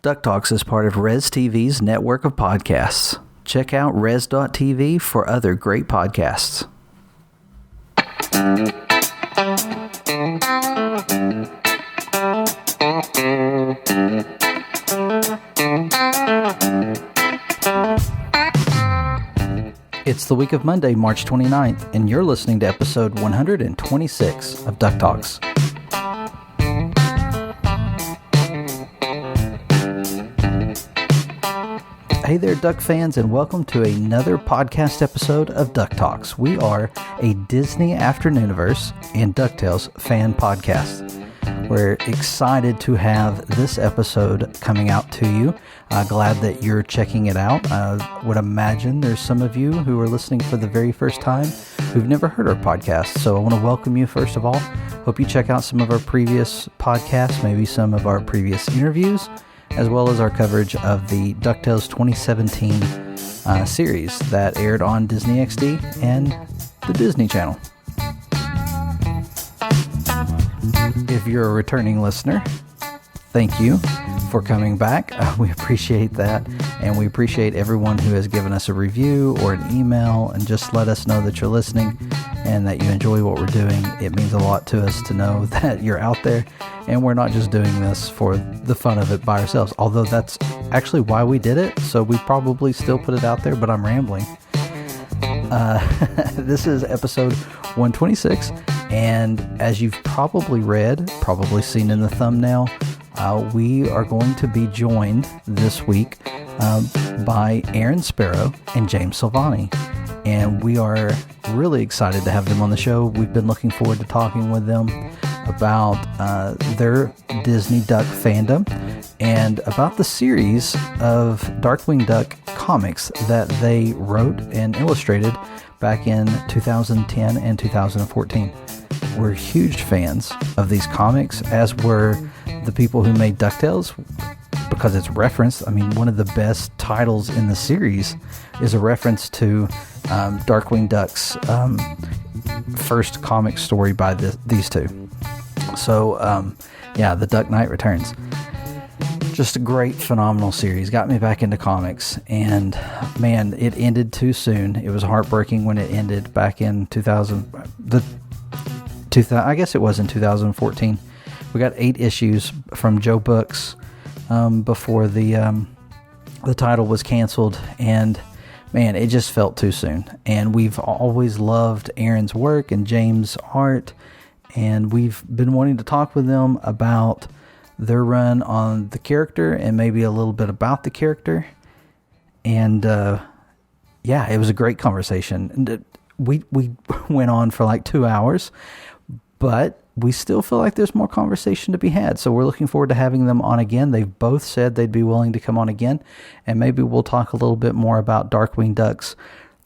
DuckTalks is part of Res TV's network of podcasts. Check out res.tv for other great podcasts. It's the week of Monday, March 29th, and you're listening to episode 126 of DuckTalks. Hey there, Duck fans, and welcome to another podcast episode of DuckTalks. We are a Disney Afternooniverse and DuckTales fan podcast. We're excited to have this episode coming out to you. Glad that you're checking it out. I would imagine there's some of you who are listening for the very first time who've never heard our podcast. So I want to welcome you first of all. Hope you check out some of our previous podcasts, maybe some of our previous interviews, as well as our coverage of the DuckTales 2017 series that aired on Disney XD and the Disney Channel. If you're a returning listener, thank you for coming back. We appreciate that, and we appreciate everyone who has given us a review or an email and just let us know that you're listening and that you enjoy what we're doing. It means a lot to us to know that you're out there, and we're not just doing this for the fun of it by ourselves, although that's actually why we did it, so we probably still put it out there, but I'm rambling. This is episode 126, and as you've probably read, probably seen in the thumbnail, we are going to be joined this week by Aaron Sparrow and James Silvani, and we are really excited to have them on the show. We've been looking forward to talking with them about their Disney Duck fandom and about the series of Darkwing Duck comics that they wrote and illustrated back in 2010 and 2014. We're huge fans of these comics, as were the people who made DuckTales, because it's referenced. I mean, one of the best titles in the series is a reference to Darkwing Duck's first comic story by these two. So, The Duck Knight Returns. Just a great, phenomenal series. Got me back into comics, and man, it ended too soon. It was heartbreaking when it ended back in 2000. I guess it was in 2014. We got 8 issues from Joe Books before the title was canceled, and man, it just felt too soon. And we've always loved Aaron's work and James' art, and we've been wanting to talk with them about their run on the character and maybe a little bit about the character. And it was a great conversation. And we went on for like 2 hours, but we still feel like there's more conversation to be had. So we're looking forward to having them on again. They've both said they'd be willing to come on again, and maybe we'll talk a little bit more about Darkwing Duck's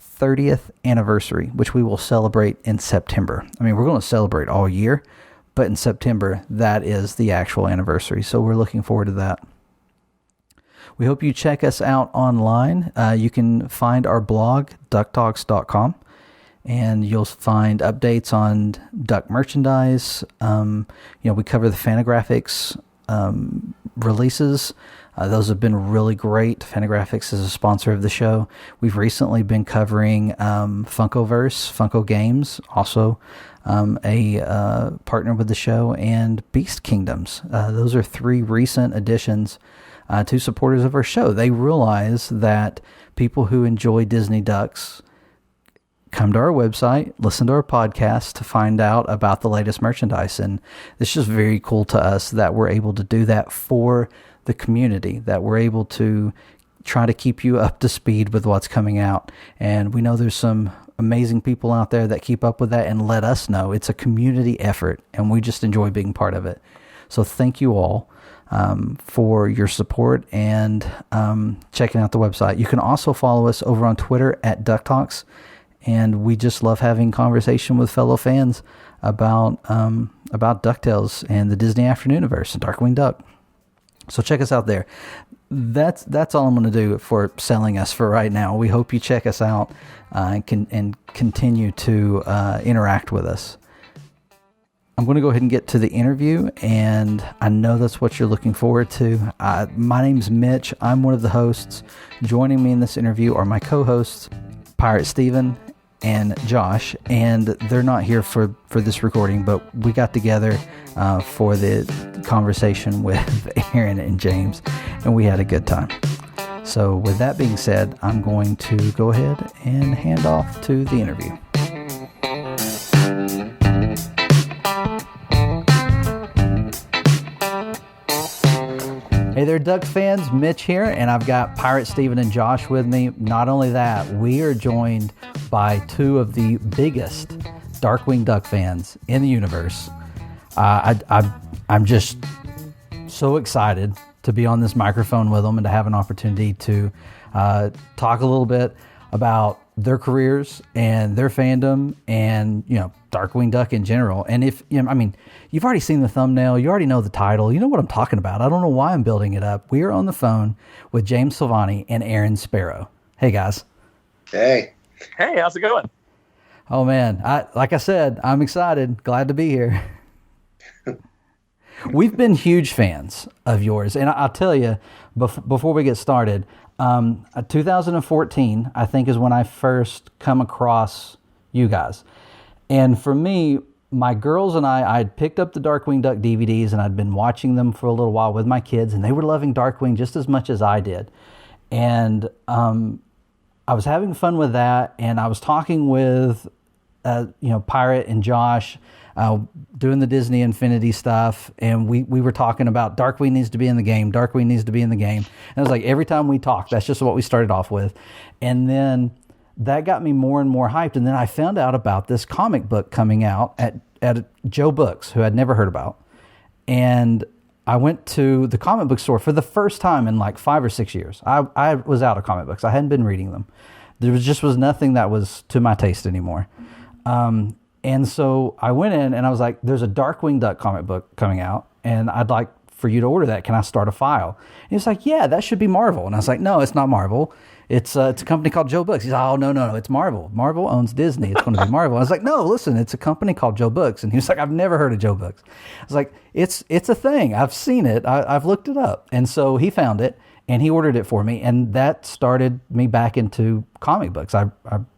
30th anniversary, which we will celebrate in September. I mean, we're going to celebrate all year, but in September, that is the actual anniversary. So we're looking forward to that. We hope you check us out online. You can find our blog, DuckTalks.com, and you'll find updates on Duck merchandise. We cover the Fantagraphics releases. Those have been really great. Fantagraphics is a sponsor of the show. We've recently been covering Funkoverse, Funko Games, also a partner with the show, and Beast Kingdoms. Those are 3 recent additions to supporters of our show. They realize that people who enjoy Disney Ducks come to our website, listen to our podcast to find out about the latest merchandise. And it's just very cool to us that we're able to do that for the community, that we're able to try to keep you up to speed with what's coming out. And we know there's some amazing people out there that keep up with that and let us know. It's a community effort, and we just enjoy being part of it. So thank you all for your support and checking out the website. You can also follow us over on Twitter at DuckTalks. And we just love having conversation with fellow fans about DuckTales and the Disney Afternooniverse and Darkwing Duck. So check us out there. That's all I'm going to do for selling us for right now. We hope you check us out and continue to interact with us. I'm going to go ahead and get to the interview, and I know that's what you're looking forward to. My name's Mitch. I'm one of the hosts. Joining me in this interview are my co-hosts, Pirate Steven and Josh, and they're not here for this recording, but we got together for the conversation with Aaron and James, and we had a good time. So with that being said, I'm going to go ahead and hand off to the interview. Hey there, Duck fans. Mitch here, and I've got Pirate Steven and Josh with me. Not only that, we are joined by two of the biggest Darkwing Duck fans in the universe. I'm just so excited to be on this microphone with them and to have an opportunity to talk a little bit about their careers and their fandom and, Darkwing Duck in general. And you've already seen the thumbnail, you already know the title, you know what I'm talking about. I don't know why I'm building it up. We are on the phone with James Silvani and Aaron Sparrow. Hey, guys. Hey. Hey, how's it going? Oh, man. Like I said, I'm excited. Glad to be here. We've been huge fans of yours. And I'll tell you, before we get started, 2014, I think, is when I first come across you guys. And for me, my girls and I'd picked up the Darkwing Duck DVDs, and I'd been watching them for a little while with my kids, and they were loving Darkwing just as much as I did. And I was having fun with that, and I was talking with, Pirate and Josh, doing the Disney Infinity stuff, and we were talking about Darkwing needs to be in the game, Darkwing needs to be in the game. And it was like every time we talked, that's just what we started off with. And then that got me more and more hyped. And then I found out about this comic book coming out at Joe Books, who I'd never heard about. And I went to the comic book store for the first time in like 5 or 6 years. I was out of comic books. I hadn't been reading them. There was nothing that was to my taste anymore. And so I went in and I was like, there's a Darkwing Duck comic book coming out, and I'd like for you to order that. Can I start a file? And he's like, yeah, that should be Marvel. And I was like, no, it's not Marvel. It's a company called Joe Books. He's like, oh, no, it's Marvel. Marvel owns Disney. It's going to be Marvel. I was like, no, listen, it's a company called Joe Books. And he was like, I've never heard of Joe Books. I was like, it's a thing. I've seen it. I've looked it up. And so he found it, and he ordered it for me. And that started me back into comic books. I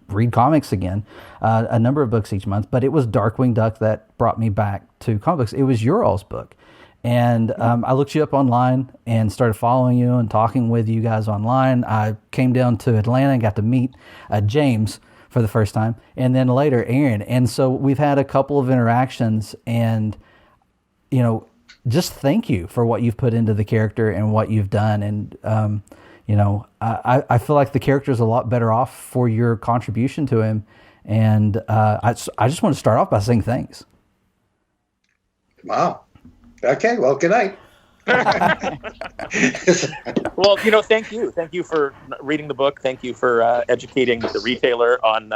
read comics again, a number of books each month. But it was Darkwing Duck that brought me back to comic books. It was your all's book. And I looked you up online and started following you and talking with you guys online. I came down to Atlanta and got to meet James for the first time, and then later Aaron. And so we've had a couple of interactions, and, just thank you for what you've put into the character and what you've done. And, I feel like the character is a lot better off for your contribution to him. And I just want to start off by saying thanks. Wow. Okay, well, good night. Well, thank you. Thank you for reading the book. Thank you for educating the retailer on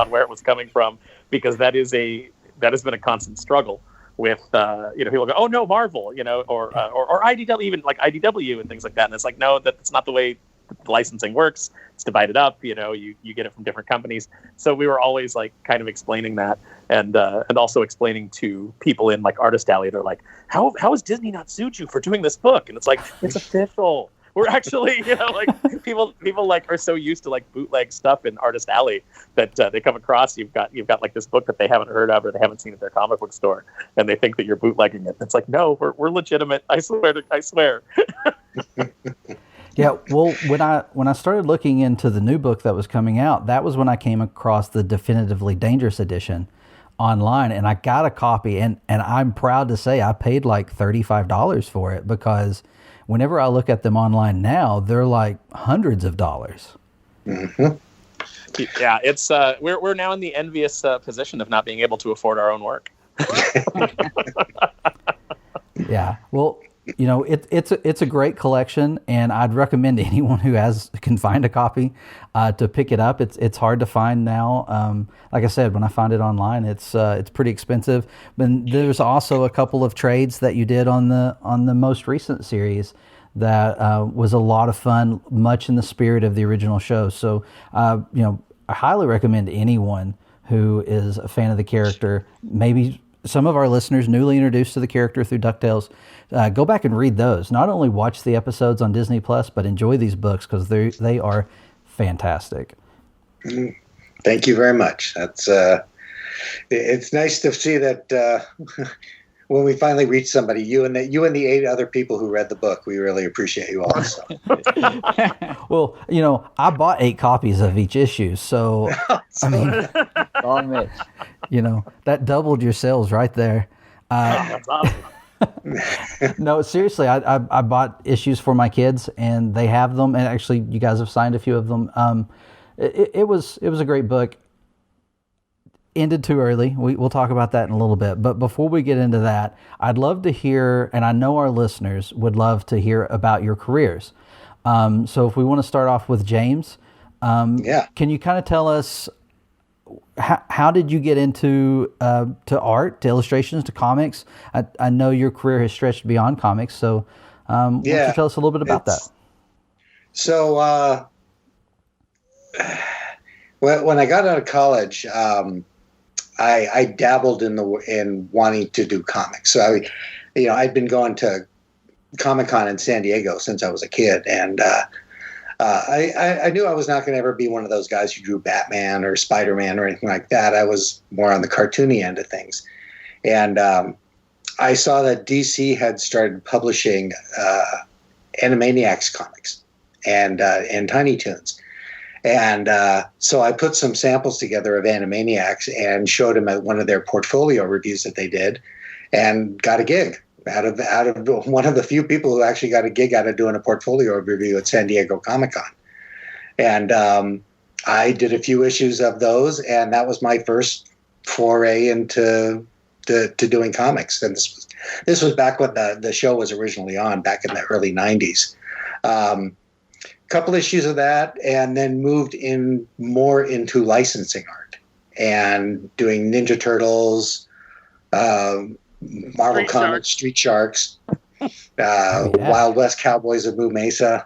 where it was coming from, because that has been a constant struggle with people go, oh no, Marvel, or IDW, even like IDW and things like that. And it's like, no, that's not the way the licensing works. It's divided up. You get it from different companies. So we were always like kind of explaining that, and also explaining to people in like Artist Alley. They're like, how has Disney not sued you for doing this book? And it's like, it's official. We're actually, people like are so used to like bootleg stuff in Artist Alley that they come across you've got like this book that they haven't heard of or they haven't seen at their comic book store, and they think that you're bootlegging it. It's like, no, we're legitimate. I swear. Yeah, well, when I started looking into the new book that was coming out, that was when I came across the Definitively Dangerous edition online, and I got a copy, and I'm proud to say I paid like $35 for it, because whenever I look at them online now, they're like hundreds of dollars. Mm-hmm. Yeah, it's we're now in the envious position of not being able to afford our own work. Yeah, well, it's a great collection, and I'd recommend anyone who can find a copy to pick it up. It's hard to find now. Like I said, when I find it online, it's pretty expensive. But there's also a couple of trades that you did on the most recent series that was a lot of fun, much in the spirit of the original show. So I highly recommend anyone who is a fan of the character, maybe some of our listeners newly introduced to the character through DuckTales, go back and read those. Not only watch the episodes on Disney Plus, but enjoy these books because they are fantastic. Thank you very much. That's it's nice to see that when we finally reach somebody, you and the 8 other people who read the book, we really appreciate you all. So. Well, I bought 8 copies of each issue, so I mean, Long Mitch. that doubled your sales right there. That's awesome. No, seriously, I bought issues for my kids, and they have them. And actually, you guys have signed a few of them. It was a great book. Ended too early. We'll talk about that in a little bit. But before we get into that, I'd love to hear, and I know our listeners would love to hear about your careers. So if we want to start off with James, can you kind of tell us how did you get into to art, to illustrations, to comics? I know your career has stretched beyond comics. So why don't you tell us a little bit about that? So when I got out of college, I dabbled in wanting to do comics. So I'd been going to Comic-Con in San Diego since I was a kid, and I knew I was not going to ever be one of those guys who drew Batman or Spider-Man or anything like that. I was more on the cartoony end of things, and I saw that DC had started publishing Animaniacs comics and Tiny Toons. And so I put some samples together of Animaniacs and showed him at one of their portfolio reviews that they did, and got a gig out of one of the few people who actually got a gig out of doing a portfolio review at San Diego Comic-Con. And I did a few issues of those, and that was my first foray into doing comics. And this was back when the show was originally on, back in the early 90s. Couple issues of that, and then moved more into licensing art and doing Ninja Turtles, Marvel Comics, Street Sharks, Wild West Cowboys of Moo Mesa,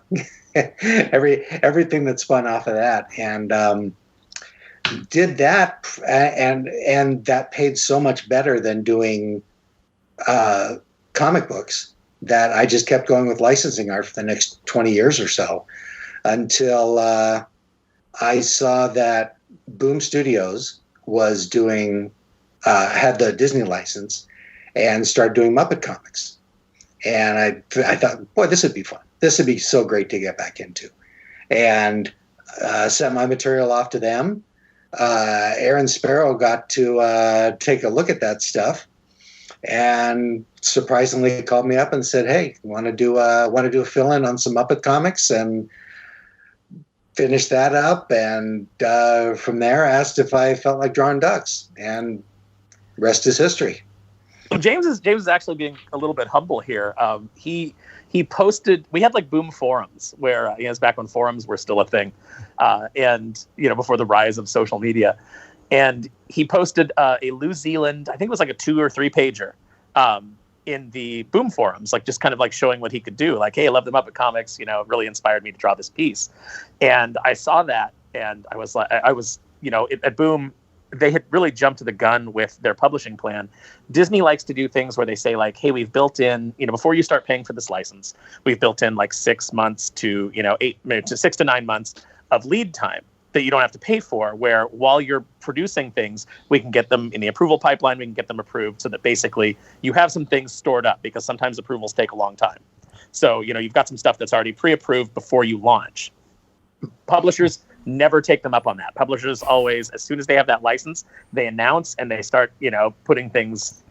everything that spun off of that, and did that, and that paid so much better than doing comic books that I just kept going with licensing art for the next 20 years or so. Until I saw that Boom Studios was had the Disney license and started doing Muppet comics. And I thought, boy, this would be fun. This would be so great to get back into. And sent my material off to them. Aaron Sparrow got to take a look at that stuff, and surprisingly called me up and said, "Hey, want to do a fill-in on some Muppet comics?" And finished that up, and from there asked if I felt like drawing ducks, and rest is history. Well, James is actually being a little bit humble here. He posted. We had like Boom forums where it was back when forums were still a thing, and before the rise of social media. And he posted a New Zealand, I think it was like a 2 or 3 pager, in the Boom forums, like just kind of like showing what he could do. Like, hey, I love the Muppet comics, really inspired me to draw this piece. And I saw that, and I was at Boom, they had really jumped to the gun with their publishing plan. Disney likes to do things where they say like, hey, we've built in, before you start paying for this license, we've built in like 6 months to, 6 to 9 months of lead time that you don't have to pay for, where while you're producing things, we can get them in the approval pipeline, we can get them approved, so that basically you have some things stored up, because sometimes approvals take a long time. So, you've got some stuff that's already pre-approved before you launch. Publishers never take them up on that. Publishers always, as soon as they have that license, they announce and they start, putting things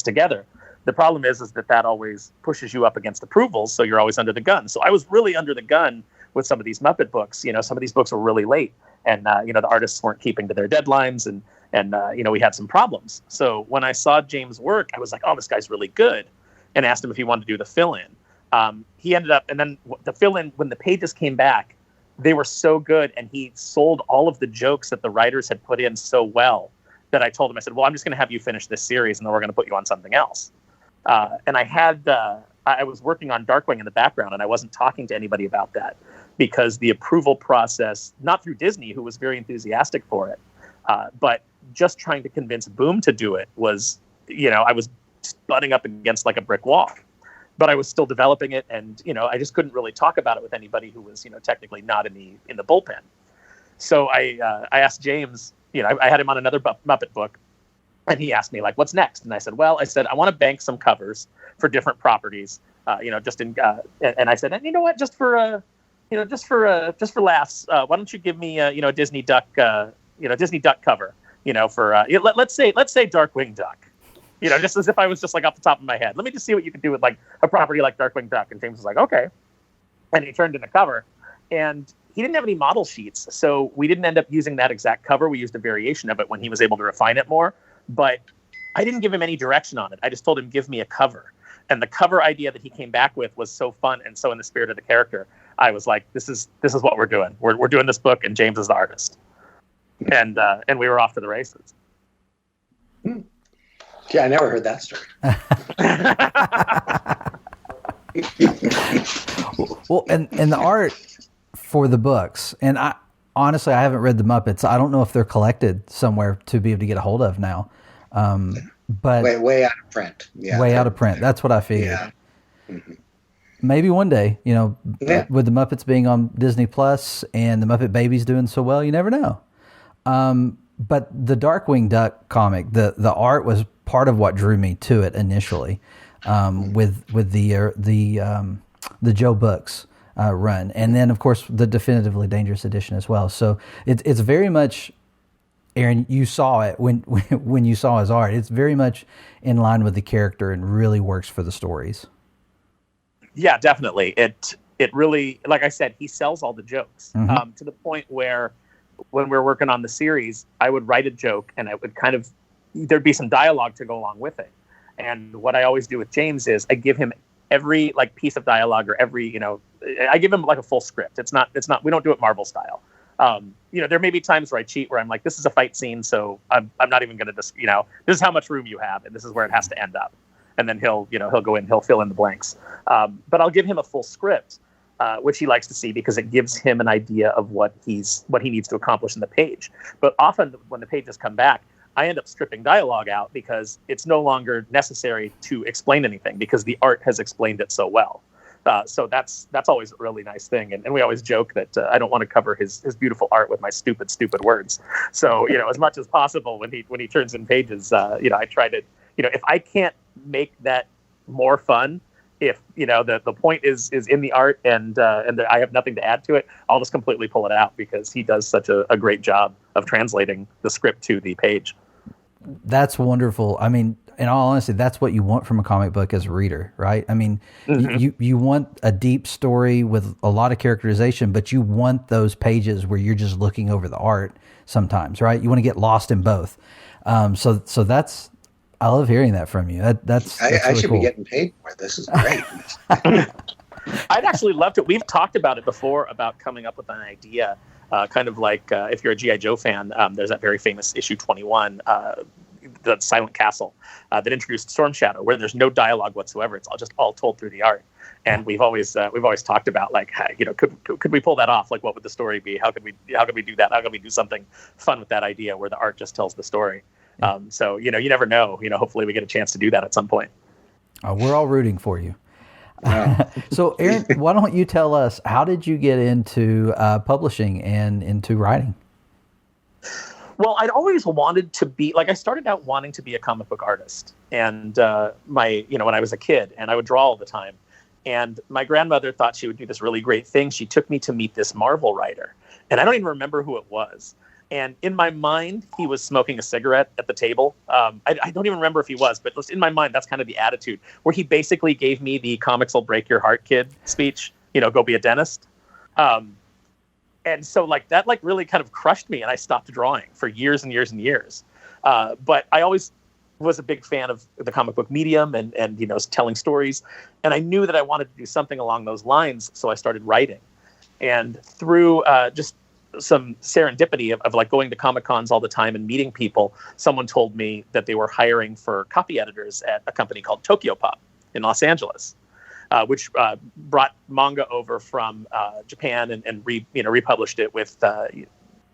together. The problem is that always pushes you up against approvals, so you're always under the gun. So I was really under the gun with some of these Muppet books. Some of these books were really late, and the artists weren't keeping to their deadlines, and we had some problems. So when I saw James' work, I was like, oh, this guy's really good, and asked him if he wanted to do the fill-in. He ended up, and then the fill-in, when the pages came back, they were so good, and he sold all of the jokes that the writers had put in so well that I told him, I said, well, I'm just going to have you finish this series, and then we're going to put you on something else. And I was working on Darkwing in the background, and I wasn't talking to anybody about that, because the approval process, not through Disney, who was very enthusiastic for it, but just trying to convince Boom to do it was I was just butting up against like a brick wall. But I was still developing it, and I just couldn't really talk about it with anybody who was technically not in the bullpen. So I asked James. I had him on another Muppet book, and he asked me like, "What's next?" And I said, I want to bank some covers for different properties. Just in and I said, and you know what, just for laughs, why don't you give me a Disney Duck Disney Duck cover, for let's say Darkwing Duck. Just as if I was just like off the top of my head. Let me just see what you can do with like a property like Darkwing Duck. And James was like, okay. And he turned in a cover. And he didn't have any model sheets. So we didn't end up using that exact cover. We used a variation of it when he was able to refine it more. But I didn't give him any direction on it. I just told him, give me a cover. And the cover idea that he came back with was so fun and so in the spirit of the character. I was like, this is what we're doing. We're doing this book, and James is the artist. And we were off to the races. Yeah, I never heard that story. Well, and the art for the books, and I haven't read the Muppets. I don't know if they're collected somewhere to be able to get a hold of now. But way out of print. Yeah, way out of print. That's what I figured. Yeah. Mm-hmm. Maybe one day, with the Muppets being on Disney Plus and the Muppet Babies doing so well, you never know. But the Darkwing Duck comic, the art was part of what drew me to it initially, with the Joe Books run, and then of course the Definitively Dangerous edition as well. So it's very much, Aaron, you saw it when you saw his art. It's very much in line with the character and really works for the stories. Yeah, definitely. It really, like I said, he sells all the jokes, to the point where, when we were working on the series, I would write a joke and I would there'd be some dialogue to go along with it. And what I always do with James is I give him every like piece of dialogue, or every, I give him like a full script. It's not, we don't do it Marvel style. There may be times where I cheat, where I'm like, this is a fight scene, so I'm not even going to this is how much room you have, and this is where it has to end up. And then he'll go in, he'll fill in the blanks. But I'll give him a full script. Which he likes to see because it gives him an idea of what he needs to accomplish in the page. But often when the pages come back, I end up stripping dialogue out because it's no longer necessary to explain anything because the art has explained it so well. So that's always a really nice thing. And we always joke that I don't want to cover his beautiful art with my stupid words. So, as much as possible when he turns in pages, I try to, if I can't make that more fun, if the point is in the art and I have nothing to add to it, I'll just completely pull it out because he does such a great job of translating the script to the page. That's wonderful. I mean, in all honesty, that's what you want from a comic book as a reader, right? I mean, you want a deep story with a lot of characterization, but you want those pages where you're just looking over the art sometimes, right? You want to get lost in both. So that's, I love hearing that from you. That's I really should cool. be getting paid more. This is great. I'd actually love to. We've talked about it before, about coming up with an idea, kind of like if you're a G.I. Joe fan, there's that very famous issue 21, the Silent Castle, that introduced Storm Shadow, where there's no dialogue whatsoever. It's all told through the art. And we've always talked about like, could we pull that off? Like, what would the story be? How could we do that? How could we do something fun with that idea where the art just tells the story? So, you never know, hopefully we get a chance to do that at some point. We're all rooting for you. So Aaron, why don't you tell us, how did you get into publishing and into writing? Well, I'd always wanted to be, I started out wanting to be a comic book artist. And when I was a kid, and I would draw all the time. And my grandmother thought she would do this really great thing. She took me to meet this Marvel writer. And I don't even remember who it was. And in my mind, he was smoking a cigarette at the table. I don't even remember if he was, but in my mind, that's kind of the attitude, where he basically gave me the comics will break your heart, kid speech, go be a dentist. And so that really kind of crushed me, and I stopped drawing for years and years and years. But I always was a big fan of the comic book medium and telling stories. And I knew that I wanted to do something along those lines, so I started writing. And through just some serendipity of going to Comic Cons all the time and meeting people, someone told me that they were hiring for copy editors at a company called Tokyo Pop in Los Angeles, which brought manga over from Japan and republished it with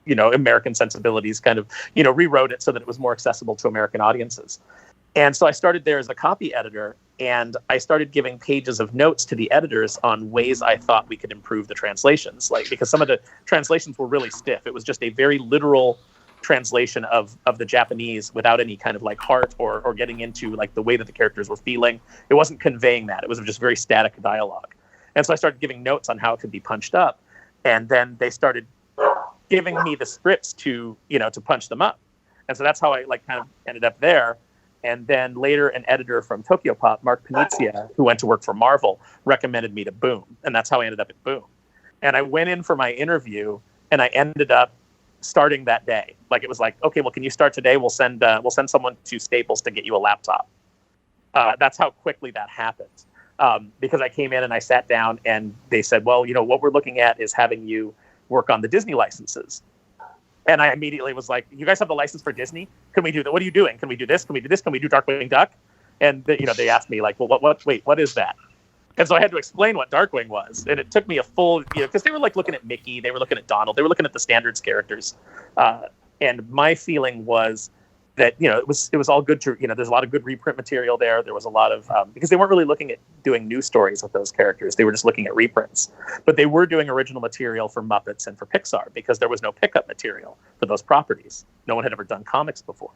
American sensibilities, kind of rewrote it so that it was more accessible to American audiences. And so I started there as a copy editor, and I started giving pages of notes to the editors on ways I thought we could improve the translations. Like, because some of the translations were really stiff. It was just a very literal translation of the Japanese without any kind of like heart or getting into like the way that the characters were feeling. It wasn't conveying that. It was just very static dialogue. And so I started giving notes on how it could be punched up. And then they started giving me the scripts to punch them up. And so that's how I like kind of ended up there. And then later, an editor from Tokyopop, Mark Panizia, who went to work for Marvel, recommended me to Boom. And that's how I ended up at Boom. And I went in for my interview, and I ended up starting that day. Like, it was like, okay, well, can you start today? We'll send someone to Staples to get you a laptop. That's how quickly that happened. Because I came in and I sat down, and they said, well, what we're looking at is having you work on the Disney licenses. And I immediately was like, you guys have the license for Disney? Can we do that? What are you doing? Can we do this? Can we do this? Can we do Darkwing Duck? And they asked me like, well, what is that? And so I had to explain what Darkwing was. And it took me a full, because they were like looking at Mickey, they were looking at Donald, they were looking at the standards characters. And my feeling was that, it was all good to, there's a lot of good reprint material there. There was a lot of, because they weren't really looking at doing new stories with those characters. They were just looking at reprints. But they were doing original material for Muppets and for Pixar because there was no pickup material for those properties. No one had ever done comics before.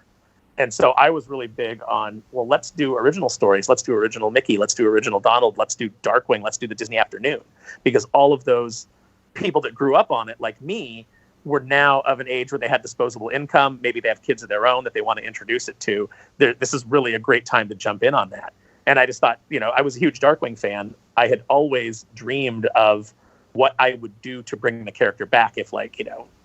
And so I was really big on, well, let's do original stories. Let's do original Mickey. Let's do original Donald. Let's do Darkwing. Let's do the Disney Afternoon. Because all of those people that grew up on it, like me, were now of an age where they had disposable income. Maybe they have kids of their own that they want to introduce it to. This is really a great time to jump in on that. And I just thought, I was a huge Darkwing fan. I had always dreamed of what I would do to bring the character back if, like,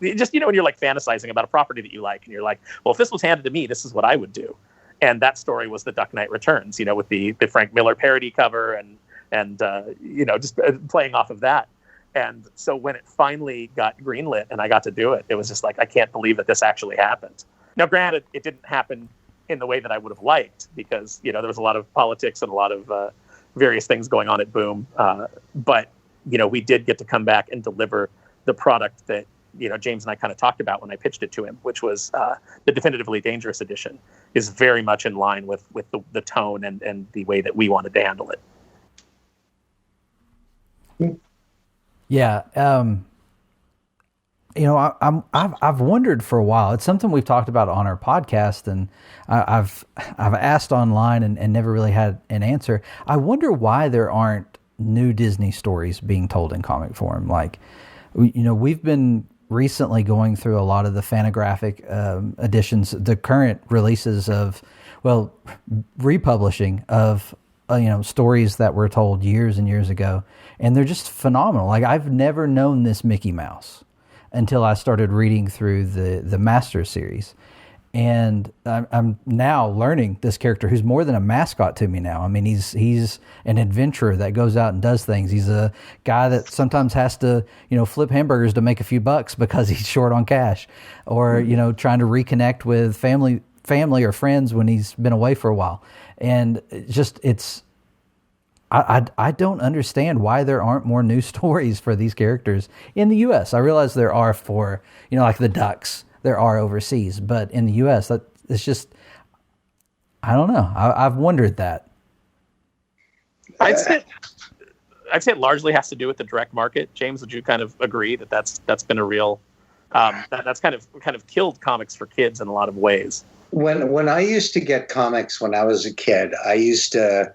just, when you're like fantasizing about a property that you like, and you're like, well, if this was handed to me, this is what I would do. And that story was The Duck Knight Returns, with the Frank Miller parody cover and just playing off of that. And so when it finally got greenlit and I got to do it, it was just like, I can't believe that this actually happened. Now, granted, it didn't happen in the way that I would have liked because, there was a lot of politics and a lot of various things going on at Boom. But, we did get to come back and deliver the product that, James and I kind of talked about when I pitched it to him, which was the Definitively Dangerous edition is very much in line with the tone and the way that we wanted to handle it. Yeah, I've wondered for a while. It's something we've talked about on our podcast, and I've asked online and never really had an answer. I wonder why there aren't new Disney stories being told in comic form. Like, we've been recently going through a lot of the Fantagraphic editions, the current releases of, republishing of stories that were told years and years ago, and they're just phenomenal. Like, I've never known this Mickey Mouse until I started reading through the Master series, and I'm now learning this character who's more than a mascot to me now. I mean, he's an adventurer that goes out and does things. He's a guy that sometimes has to flip hamburgers to make a few bucks because he's short on cash, or trying to reconnect with family or friends when he's been away for a while. And I don't understand why there aren't more new stories for these characters in the U.S. I realize there are for, like the Ducks, there are overseas, but in the U.S., it's just, I don't know. I've wondered that. I'd say it largely has to do with the direct market. James, would you kind of agree that that's been a real, that's kind of killed comics for kids in a lot of ways? When I used to get comics when I was a kid, I used to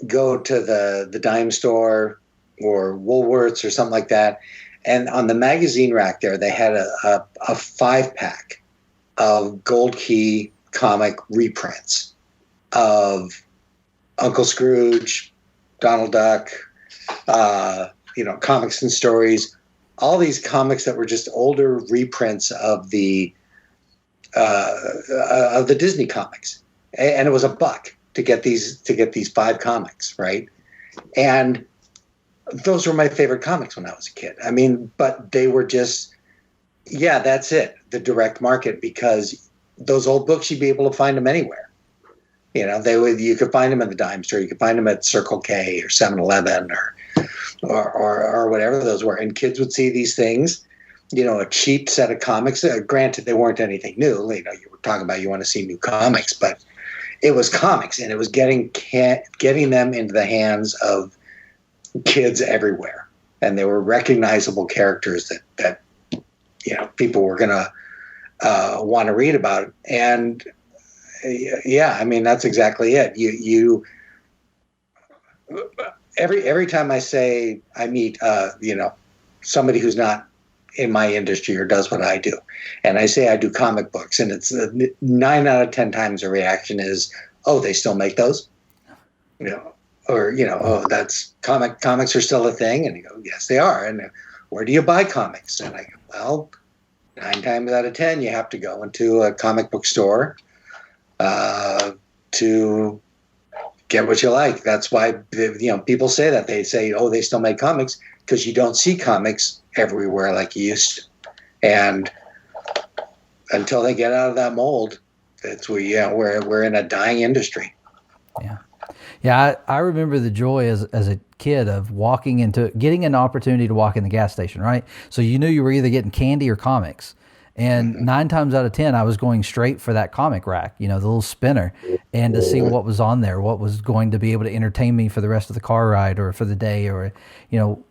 go to the dime store or Woolworths or something like that, and on the magazine rack there, they had a 5-pack of Gold Key comic reprints of Uncle Scrooge, Donald Duck, comics and stories, all these comics that were just older reprints of the Disney comics, and it was $1 to get these 5 comics, right? And those were my favorite comics when I was a kid. I mean, but they were just, that's it, the direct market, because those old books, you'd be able to find them anywhere. You could find them in the dime store, you could find them at Circle K or 7-Eleven or whatever those were, and kids would see these things. A cheap set of comics. Granted, they weren't anything new. You were talking about you want to see new comics, but it was comics, and it was getting them into the hands of kids everywhere, and they were recognizable characters that people were going to want to read about. And yeah, I mean, that's exactly it. You every time I meet somebody who's not in my industry or does what I do, and I say I do comic books, and it's 9 out of 10 times the reaction is, oh, they still make those, or oh, that's comics are still a thing, and you go, yes, they are. And where do you buy comics? And I go, well, 9 times out of 10 you have to go into a comic book store to get what you like. That's why people say that. They say, oh, they still make comics, because you don't see comics everywhere like you used to. And until they get out of that mold, we're in a dying industry. Yeah, I remember the joy as a kid of getting an opportunity to walk in the gas station, right? So you knew you were either getting candy or comics. And 9 times out of 10, I was going straight for that comic rack, the little spinner, and to see what was on there, what was going to be able to entertain me for the rest of the car ride or for the day or,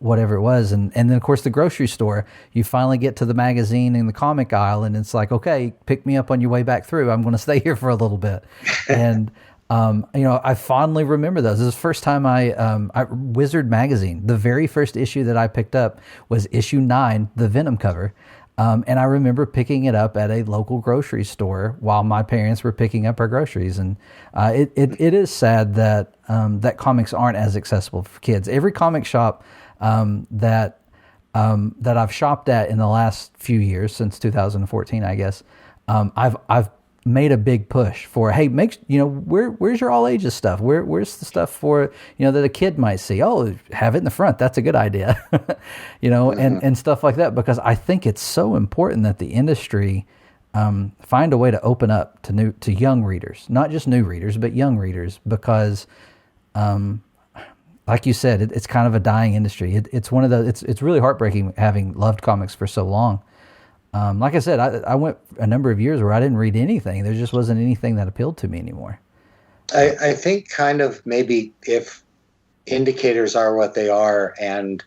whatever it was. And then, of course, the grocery store, you finally get to the magazine in the comic aisle, and it's like, okay, pick me up on your way back through. I'm going to stay here for a little bit. And, I fondly remember those. This is the first time Wizard magazine, the very first issue that I picked up was issue 9, the Venom cover. And I remember picking it up at a local grocery store while my parents were picking up our groceries. And it is sad that that comics aren't as accessible for kids. Every comic shop that I've shopped at in the last few years, since 2014, I guess, I've made a big push for, hey, where's your all ages stuff? Where's the stuff for, that a kid might see? Oh, have it in the front. That's a good idea. And stuff like that, because I think it's so important that the industry find a way to open up to young readers, not just new readers, but young readers, because like you said, it's kind of a dying industry. It's one of those, it's really heartbreaking having loved comics for so long. Like I said, I went a number of years where I didn't read anything. There just wasn't anything that appealed to me anymore. I think kind of maybe if indicators are what they are, and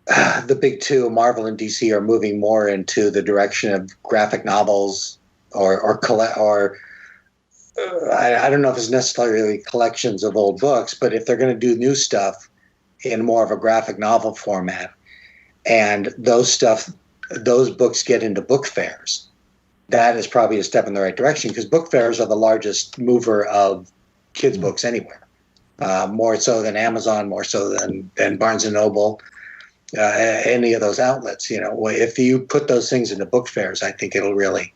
the big two, Marvel and DC, are moving more into the direction of graphic novels I don't know if it's necessarily collections of old books, but if they're going to do new stuff in more of a graphic novel format, and those books get into book fairs, that is probably a step in the right direction, because book fairs are the largest mover of kids' books anywhere, more so than Amazon, more so than Barnes & Noble, any of those outlets. If you put those things into book fairs, I think it'll really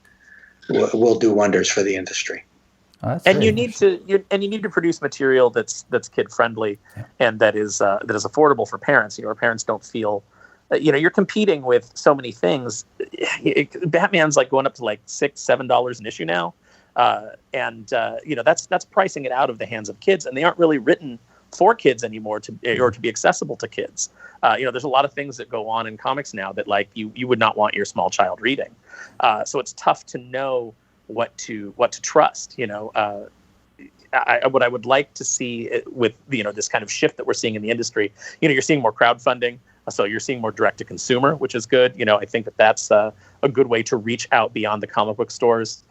will do wonders for the industry. And you need to produce material that's kid friendly, and that is affordable for parents. Our parents don't feel. You're competing with so many things. Batman's like going up to like $6-7 an issue now, and that's pricing it out of the hands of kids, and they aren't really written for kids anymore to be accessible to kids. There's a lot of things that go on in comics now that like you would not want your small child reading. So it's tough to know what to trust. What I would like to see with this kind of shift that we're seeing in the industry. You're seeing more crowdfunding. So you're seeing more direct to consumer, which is good. I think that's a good way to reach out beyond the comic book stores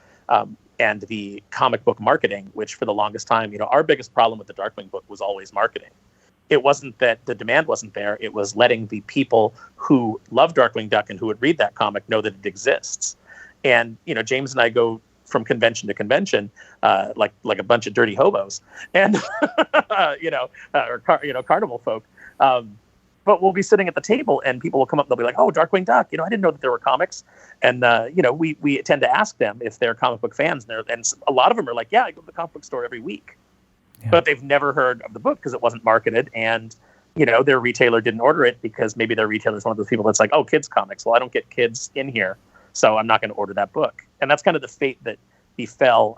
and the comic book marketing, which for the longest time, our biggest problem with the Darkwing book was always marketing. It wasn't that the demand wasn't there. It was letting the people who love Darkwing Duck and who would read that comic know that it exists. And, James and I go from convention to convention, like a bunch of dirty hobos and, carnival folk. But we'll be sitting at the table and people will come up and they'll be like, oh, Darkwing Duck, I didn't know that there were comics. And, we tend to ask them if they're comic book fans. And a lot of them are like, yeah, I go to the comic book store every week. Yeah. But they've never heard of the book because it wasn't marketed. And, their retailer didn't order it because maybe their retailer is one of those people that's like, oh, kids comics. Well, I don't get kids in here, so I'm not going to order that book. And that's kind of the fate that befell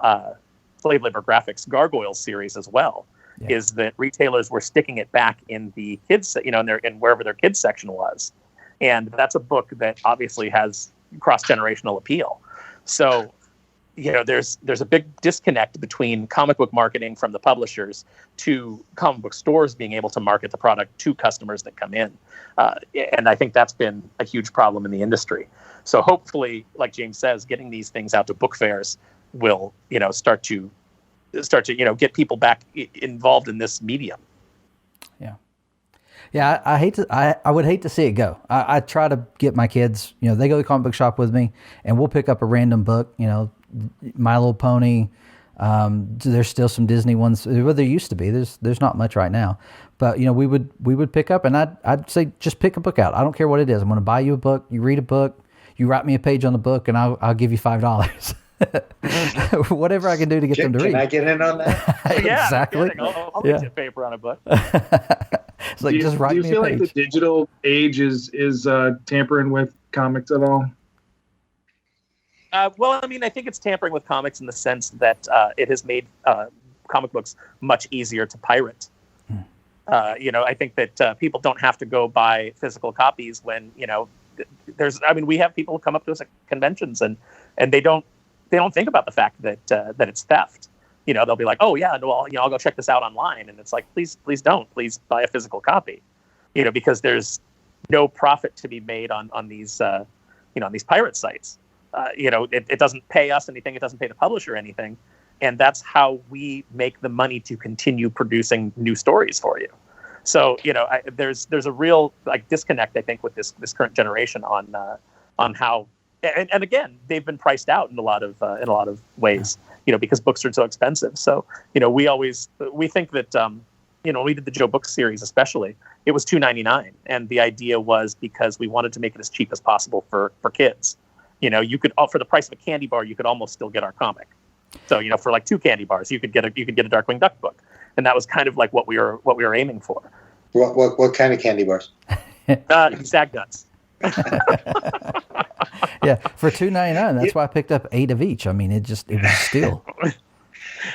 Slave Labor Graphics Gargoyles series as well. Yeah. Is that retailers were sticking it back in the kids, in wherever their kids section was. And that's a book that obviously has cross-generational appeal. So, there's a big disconnect between comic book marketing from the publishers to comic book stores being able to market the product to customers that come in. And I think that's been a huge problem in the industry. So hopefully, like James says, getting these things out to book fairs will, start to get people back involved in this medium. Yeah, I would hate to see it go. I try to get my kids, they go to the comic book shop with me, and we'll pick up a random book, My Little Pony. There's still some Disney ones. Well, there used to be. There's not much right now, but we would pick up, and I'd say just pick a book out. I don't care what it is. I'm going to buy you a book. You read a book. You write me a page on the book, and I'll give you $5. Whatever I can do to get them to read. Can I get in on that? Yeah, exactly. I'll get you a paper on a book. It's like, just write me a page. Do you feel like the digital age is tampering with comics at all? Well, I mean, I think it's tampering with comics in the sense that it has made comic books much easier to pirate. I think that people don't have to go buy physical copies when, we have people who come up to us at conventions and they don't think about the fact that it's theft. They'll be like, oh yeah, well, I'll go check this out online. And it's like, please don't, please buy a physical copy, because there's no profit to be made on these, on these pirate sites. It doesn't pay us anything. It doesn't pay the publisher anything. And that's how we make the money to continue producing new stories for you. So, there's a real disconnect, I think, with this current generation on how, and again, they've been priced out in a lot of ways, because books are so expensive. So, we think that, when we did the Joe Book series, especially, it was $2.99. And the idea was because we wanted to make it as cheap as possible for kids. You could, for the price of a candy bar, you could almost still get our comic. So, for like 2 candy bars, you could get a Darkwing Duck book. And that was kind of like what we were aiming for. What kind of candy bars? Zag Nuts. Yeah, for $2.99. That's why I picked up 8 of each. I mean, it was a steal.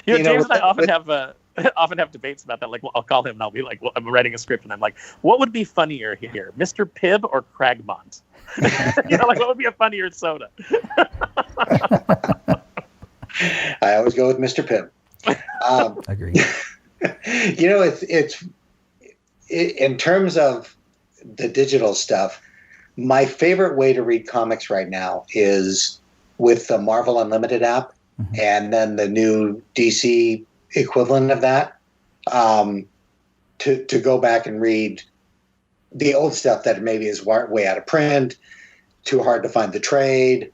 James and I often have debates about that. Like, I'll call him and I'll be like, well, I'm writing a script and I'm like, what would be funnier here, Mr. Pibb or Cragmont? What would be a funnier soda? I always go with Mr. Pibb. Agree. It's in terms of the digital stuff, my favorite way to read comics right now is with the Marvel Unlimited app, and then the new DC equivalent of that, to go back and read the old stuff that maybe is way out of print, too hard to find the trade,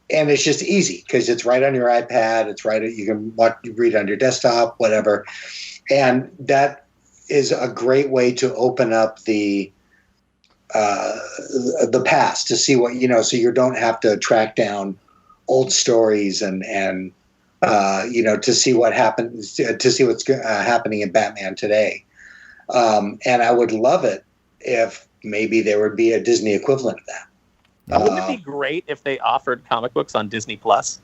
and it's just easy because it's right on your iPad. It's you can read on your desktop, whatever. And that is a great way to open up the past to see what, so you don't have to track down old stories and to see what happens, to see what's happening in Batman today. And I would love it if maybe there would be a Disney equivalent of that. Wouldn't it be great if they offered comic books on Disney Plus,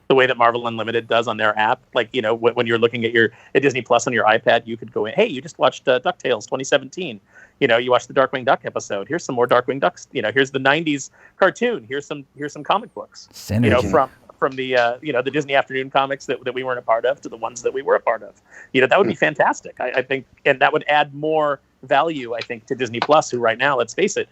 the way that Marvel Unlimited does on their app? Like, when you're looking at Disney Plus on your iPad, you could go in, hey, you just watched DuckTales 2017. You watched the Darkwing Duck episode. Here's some more Darkwing Ducks. Here's the 90s cartoon. Here's some comic books. Synergy. From the the Disney afternoon comics that we weren't a part of to the ones that we were a part of. That would be fantastic. I think, and that would add more value, I think, to Disney Plus, who right now, let's face it,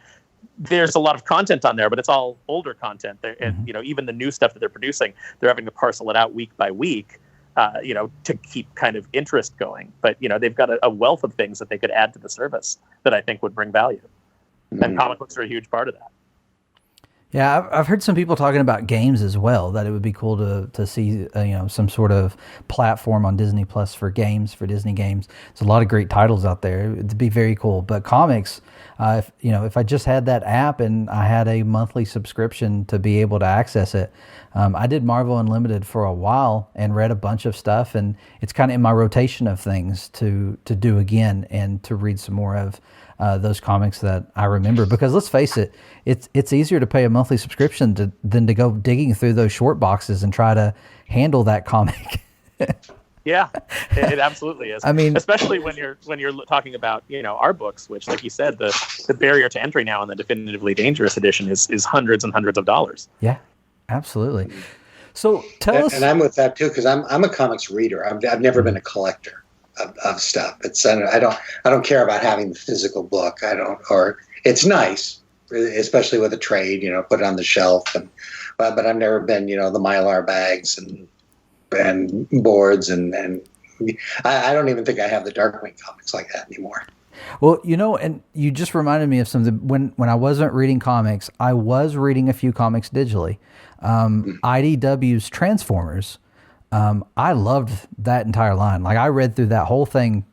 there's a lot of content on there, but it's all older content. And even the new stuff that they're producing, they're having to parcel it out week by week, to keep kind of interest going. But they've got a wealth of things that they could add to the service that I think would bring value. And comic books are a huge part of that. Yeah, I've heard some people talking about games as well, that it would be cool to see some sort of platform on Disney Plus for games, for Disney games. There's a lot of great titles out there. It'd be very cool. But comics, if I just had that app and I had a monthly subscription to be able to access it, I did Marvel Unlimited for a while and read a bunch of stuff, and it's kind of in my rotation of things to do again and to read some more of those comics that I remember. Because let's face it, it's easier to pay a monthly subscription than to go digging through those short boxes and try to handle that comic. Yeah, it absolutely is. I mean, especially when you're talking about our books, which, like you said, the barrier to entry now in the Definitively Dangerous edition is hundreds and hundreds of dollars. Yeah, absolutely. So tell us, and I'm with that too because I'm a comics reader. I've never been a collector of stuff. I don't care about having the physical book. Or it's nice, especially with a trade. Put it on the shelf, but I've never been the Mylar bags and boards and I don't even think I have the Darkwing comics like that anymore. Well, and you just reminded me of something. When I wasn't reading comics, I was reading a few comics digitally. IDW's Transformers. I loved that entire line. Like, I read through that whole thing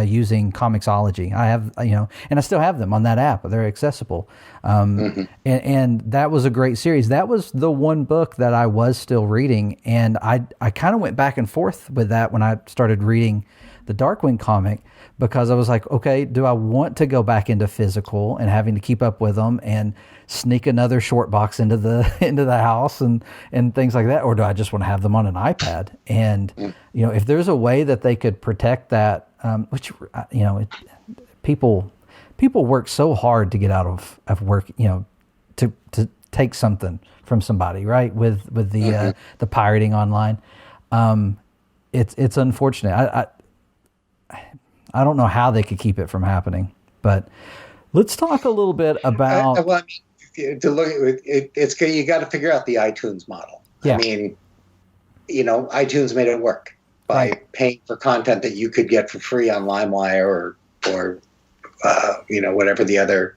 using Comixology. I have, and I still have them on that app. They're accessible. And that was a great series. That was the one book that I was still reading. And I kind of went back and forth with that when I started reading the Darkwing comic, because I was like, okay, do I want to go back into physical and having to keep up with them and sneak another short box into the house and things like that, or do I just want to have them on an iPad? And if there's a way that they could protect that, which people work so hard to get out of work, to take something from somebody, right? With the pirating online, it's unfortunate. I don't know how they could keep it from happening, but let's talk a little bit about. To look at it's you got to figure out the iTunes model. Yeah. I mean, iTunes made it work by paying for content that you could get for free on LimeWire or whatever the other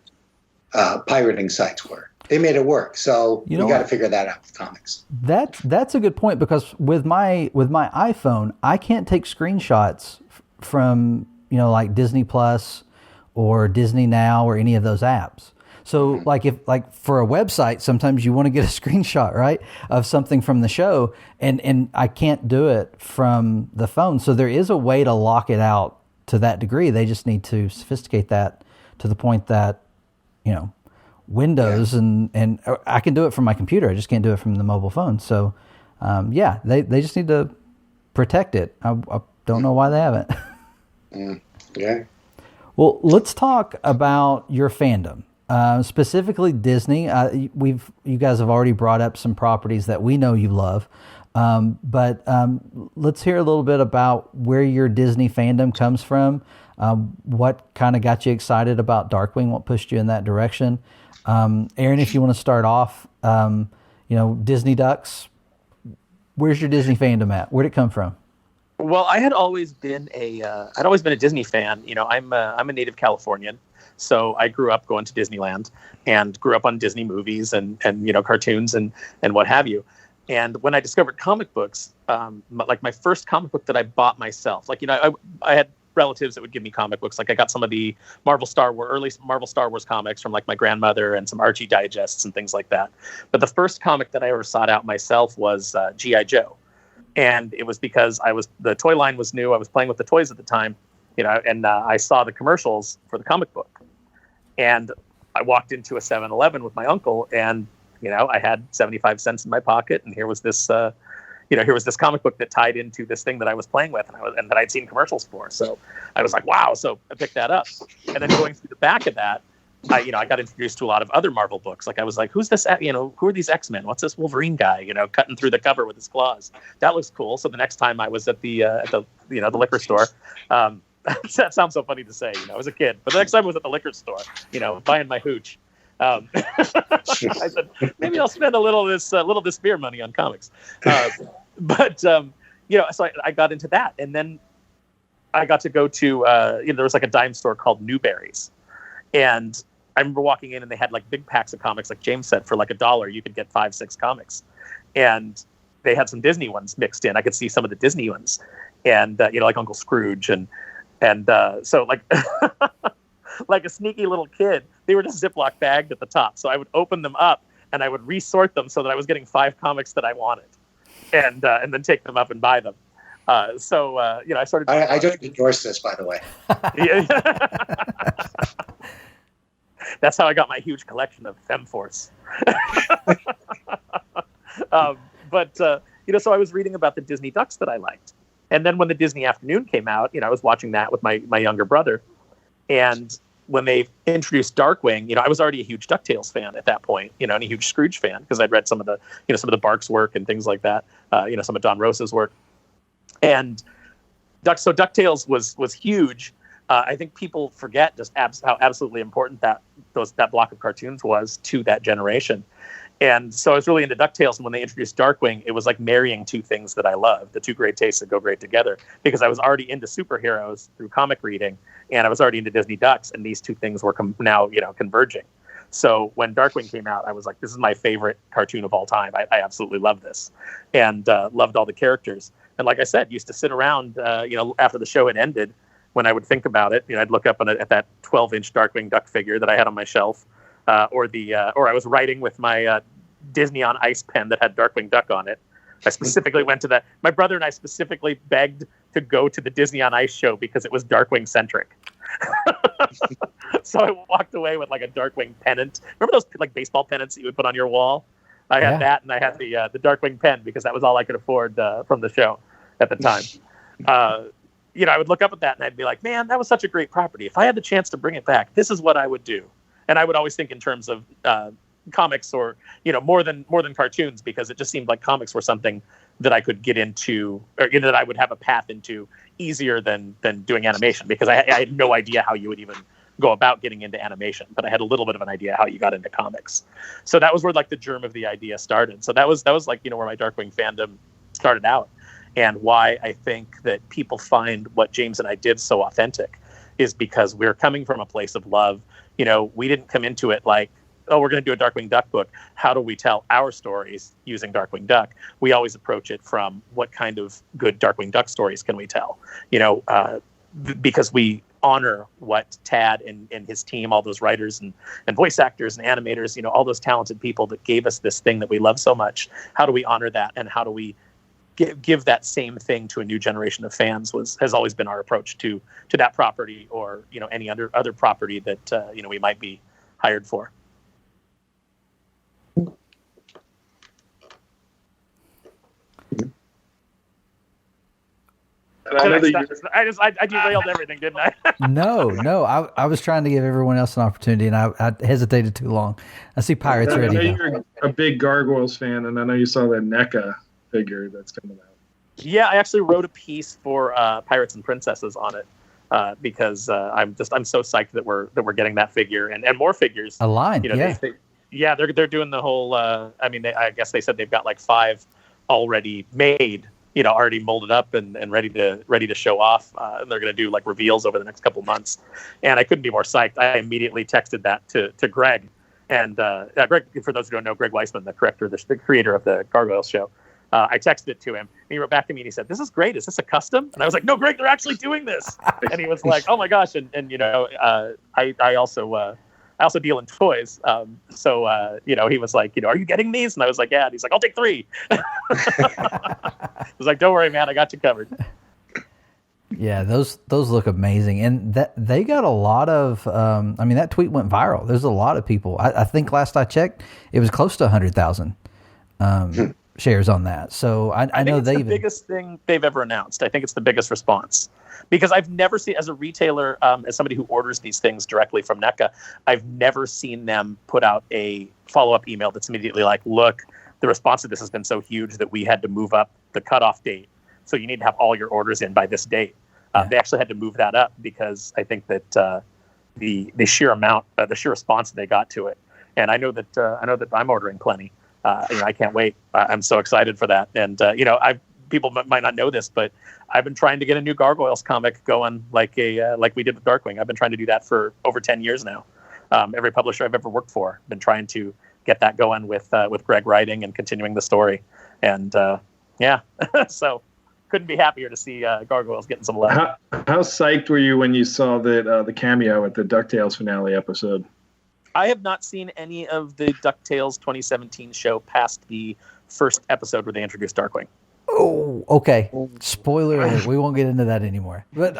pirating sites were. They made it work. So you got to figure that out with comics. That's a good point, because with my iPhone, I can't take screenshots from like Disney Plus or Disney Now or any of those apps. So like for a website, sometimes you want to get a screenshot, right, of something from the show, and I can't do it from the phone. So there is a way to lock it out to that degree. They just need to sophisticate that to the point that, Windows and I can do it from my computer. I just can't do it from the mobile phone. So they just need to protect it. I don't know why they haven't. Yeah. Well, let's talk about your fandom. Specifically Disney. You guys have already brought up some properties that we know you love, but let's hear a little bit about where your Disney fandom comes from. What kind of got you excited about Darkwing? What pushed you in that direction? Aaron, if you want to start off, Disney Ducks. Where's your Disney fandom at? Where'd it come from? Well, I had always been a Disney fan. I'm a native Californian. So I grew up going to Disneyland and grew up on Disney movies and cartoons and what have you. And when I discovered comic books, like my first comic book that I bought myself, I had relatives that would give me comic books. Like I got some of the early Marvel Star Wars comics from like my grandmother and some Archie digests and things like that. But the first comic that I ever sought out myself was G.I. Joe. And it was because the toy line was new. I was playing with the toys at the time, and I saw the commercials for the comic book. And I walked into a 7-Eleven with my uncle, and I had 75 cents in my pocket, and here was this comic book that tied into this thing that I was playing with, and that I'd seen commercials for. So I was like, wow! So I picked that up, and then going through the back of that, I got introduced to a lot of other Marvel books. Like I was like, who's this? Who are these X-Men? What's this Wolverine guy? Cutting through the cover with his claws. That looks cool. So the next time I was at the liquor store. That sounds so funny to say, I was a kid, but the next time I was at the liquor store, buying my hooch. I said, maybe I'll spend a little of this beer money on comics. So I got into that, and then I got to go to, there was like a dime store called Newberry's, and I remember walking in and they had like big packs of comics, like James said, for like $1, you could get 5-6 comics, and they had some Disney ones mixed in. I could see some of the Disney ones, and like Uncle Scrooge and so like like a sneaky little kid, they were just Ziploc bagged at the top. So I would open them up and I would resort them so that I was getting 5 comics that I wanted, and then take them up and buy them. I started. I don't endorse this, by the way. That's how I got my huge collection of Femforce. So I was reading about the Disney Ducks that I liked. And then when the Disney Afternoon came out, I was watching that with my younger brother. And when they introduced Darkwing, I was already a huge DuckTales fan at that point, and a huge Scrooge fan because I'd read some of the Barks work and things like that, some of Don Rosa's work. And so DuckTales was huge. I think people forget just how absolutely important that block of cartoons was to that generation. And so I was really into DuckTales, and when they introduced Darkwing, it was like marrying two things that I love, the two great tastes that go great together, because I was already into superheroes through comic reading, and I was already into Disney Ducks, and these two things were now converging. So when Darkwing came out, I was like, this is my favorite cartoon of all time. I absolutely love this, and loved all the characters. And like I said, used to sit around, after the show had ended, when I would think about it, I'd look up at that 12-inch Darkwing Duck figure that I had on my shelf, or I was writing with my Disney on Ice pen that had Darkwing Duck on it. I specifically went to that. My brother and I specifically begged to go to the Disney on Ice show because it was Darkwing centric. So I walked away with like a Darkwing pennant. Remember those like baseball pennants that you would put on your wall? I had that, and I had the Darkwing pen because that was all I could afford from the show at the time. I would look up at that and I'd be like, man, that was such a great property. If I had the chance to bring it back, this is what I would do. And I would always think in terms of comics or, more than cartoons, because it just seemed like comics were something that I could get into, or that I would have a path into easier than doing animation, because I had no idea how you would even go about getting into animation, but I had a little bit of an idea how you got into comics. So that was where like the germ of the idea started. So that was like, where my Darkwing fandom started out. And why I think that people find what James and I did so authentic is because we're coming from a place of love. We didn't come into it like, oh, we're going to do a Darkwing Duck book. How do we tell our stories using Darkwing Duck? We always approach it from what kind of good Darkwing Duck stories can we tell? Because we honor what Tad and his team, all those writers and voice actors and animators, all those talented people that gave us this thing that we love so much. How do we honor that? And how do we give that same thing to a new generation of fans has always been our approach to that property, or any other property that we might be hired for. I derailed everything, didn't I? No. I was trying to give everyone else an opportunity, and I hesitated too long. I see Pirates ready. I know you're a big Gargoyles fan, and I know you saw that NECA figure that's coming out. Yeah, I actually wrote a piece for Pirates and Princesses on it because I'm so psyched that we're getting that figure and more figures. A line, they're doing the whole. I guess they said they've got like 5 already made. Already molded up and ready to show off. And they're going to do like reveals over the next couple months. And I couldn't be more psyched. I immediately texted that to Greg. And Greg, for those who don't know, Greg Weisman, the creator of the Gargoyles show. I texted it to him, and he wrote back to me and he said, "This is great. Is this a custom?" And I was like, "No, Greg, they're actually doing this." And he was like, "Oh my gosh!" And I also deal in toys, so he was like, "Are you getting these?" And I was like, "Yeah." And he's like, "I'll take 3." I was like, "Don't worry, man, I got you covered." Yeah, those look amazing, and that they got a lot of. That tweet went viral. There's a lot of people. I think last I checked, it was close to 100,000 shares on that. So I know it's the biggest thing they've ever announced. I think it's the biggest response, because I've never seen, as a retailer, as somebody who orders these things directly from NECA, I've never seen them put out a follow-up email that's immediately like, "Look, the response to this has been so huge that we had to move up the cutoff date. So you need to have all your orders in by this date." They actually had to move that up because I think that the sheer amount, the sheer response they got to it, and I know that I'm ordering plenty. I can't wait. I'm so excited for that. And people might not know this, but I've been trying to get a new Gargoyles comic going, like we did with Darkwing. I've been trying to do that for over 10 years now. Every publisher I've ever worked for, been trying to get that going with Greg writing and continuing the story. And so couldn't be happier to see Gargoyles getting some love. How psyched were you when you saw the cameo at the DuckTales finale episode? I have not seen any of the DuckTales 2017 show past the first episode where they introduced Darkwing. Oh, okay. Spoiler alert. We won't get into that anymore. But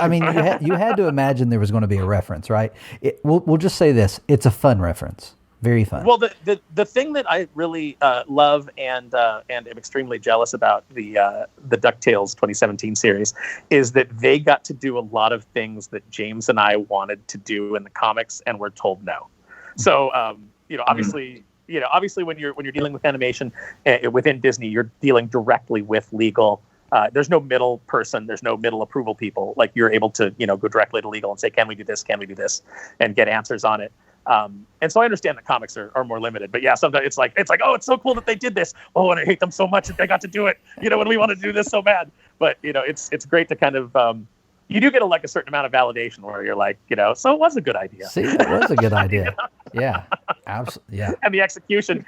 you had to imagine there was going to be a reference, right? We'll just say this: it's a fun reference. Very fun. Well, the thing that I really love and am extremely jealous about the DuckTales 2017 series is that they got to do a lot of things that James and I wanted to do in the comics and were told no. So obviously when you're dealing with animation within Disney, you're dealing directly with legal. There's no middle person. There's no middle approval people. Like, you're able to go directly to legal and say, can we do this? Can we do this? And get answers on it. And so I understand that comics are more limited, but yeah, sometimes it's like, oh, it's so cool that they did this. Oh, and I hate them so much that they got to do it, when we want to do this so bad. But, it's great to kind of, you do get a certain amount of validation where you're like, so it was a good idea. See, it was a good idea. Yeah, absolutely. Yeah. And the execution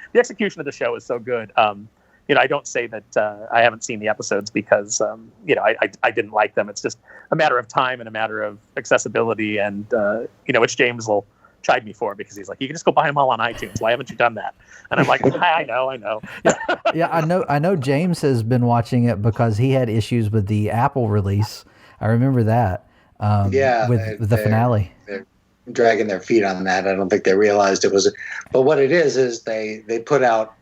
of the show is so good. I don't say that I haven't seen the episodes because, I didn't like them. It's just a matter of time and a matter of accessibility, and, which James will chide me for, because he's like, you can just go buy them all on iTunes. Why haven't you done that? And I'm like, I know. Yeah, I know James has been watching it because he had issues with the Apple release. I remember that. With the finale. They're dragging their feet on that. I don't think they realized it was. But what it is they put out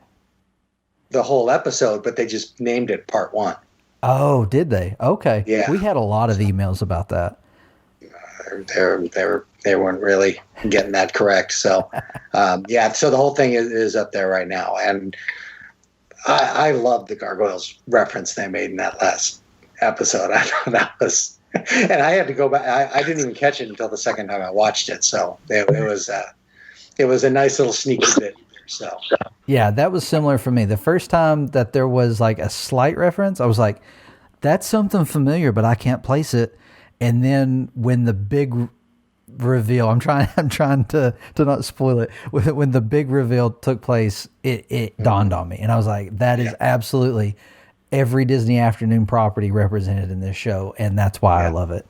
the whole episode, but they just named it Part 1. Oh, did they? Okay. Yeah. We had a lot of emails about that. They weren't really getting that correct. So, so the whole thing is up there right now. And I love the Gargoyles reference they made in that last episode. I thought that was, and I had to go back. I didn't even catch it until the second time I watched it. So it was a nice little sneaky bit. So yeah, that was similar for me. The first time that there was like a slight reference, I was like, that's something familiar, but I can't place it. And then when the big reveal, I'm trying to not spoil it. When the big reveal took place, it dawned on me, and I was like, that is absolutely every Disney afternoon property represented in this show, and that's why I love it.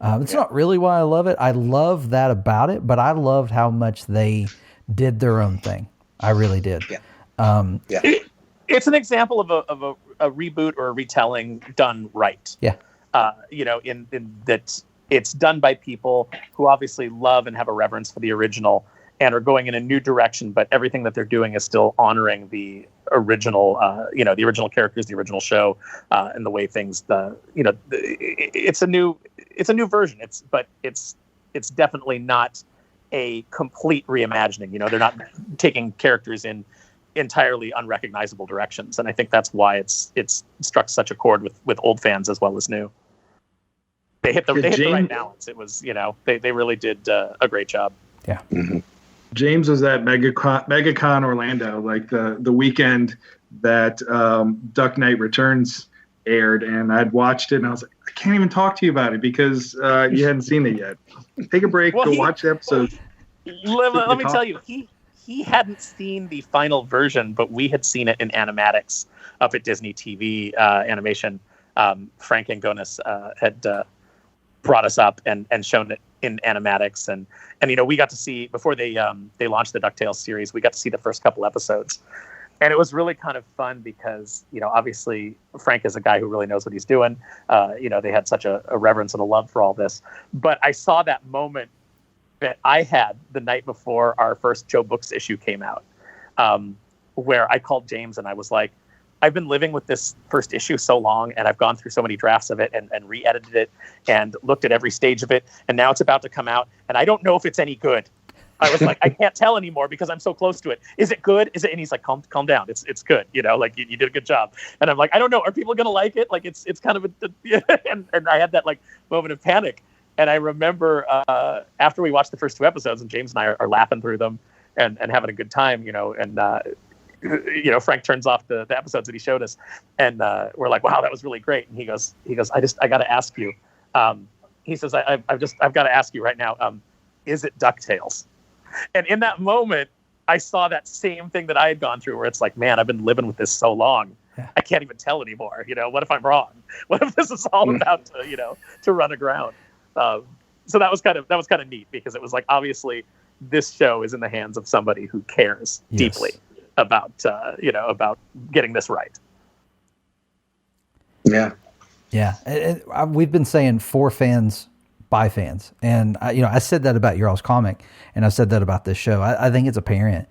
It's not really why I love it. I love that about it, but I loved how much they did their own thing. I really did. It's an example of a reboot or a retelling done right. Yeah. In that it's done by people who obviously love and have a reverence for the original and are going in a new direction, but everything that they're doing is still honoring the original, the original characters, the original show, and the way things, it's a new version. It's definitely not a complete reimagining. They're not taking characters in entirely unrecognizable directions, and I think that's why it's struck such a chord with old fans as well as new. They hit the right balance. It was, they really did a great job. Yeah. Mm-hmm. James was at MegaCon Orlando, like the weekend that Duck Knight Returns aired, and I'd watched it, and I was like, I can't even talk to you about it because you hadn't seen it yet. Take a break, go watch the episode. Let me tell you, he hadn't seen the final version, but we had seen it in animatics up at Disney TV Animation. Frank Angonis had brought us up and shown it in animatics, and we got to see, before they launched the DuckTales series, we got to see the first couple episodes, and it was really kind of fun because obviously Frank is a guy who really knows what he's doing. They had such a reverence and a love for all this, but I saw that moment that I had the night before our first Joe Books issue came out, where I called James and I was like, I've been living with this first issue so long, and I've gone through so many drafts of it and re-edited it and looked at every stage of it, and now it's about to come out, and I don't know if it's any good. I was like, I can't tell anymore because I'm so close to it. Is it good? Is it? And he's like, calm down. It's good. You did a good job. And I'm like, I don't know. Are people going to like it? Like, it's kind of and I had that like moment of panic. And I remember after we watched the first two episodes, and James and I are laughing through them and having a good time, Frank turns off the episodes that he showed us, and we're like, wow, that was really great. And he goes, I got to ask you. He says, I've got to ask you right now. Is it DuckTales? And in that moment, I saw that same thing that I had gone through, where it's like, man, I've been living with this so long, I can't even tell anymore. What if I'm wrong? What if this is all about to run aground? So that was kind of neat, because it was like, obviously this show is in the hands of somebody who cares deeply about getting this right. Yeah. We've been saying for fans by fans, and I said that about Your All's Comic, and I've said that about this show. I think it's apparent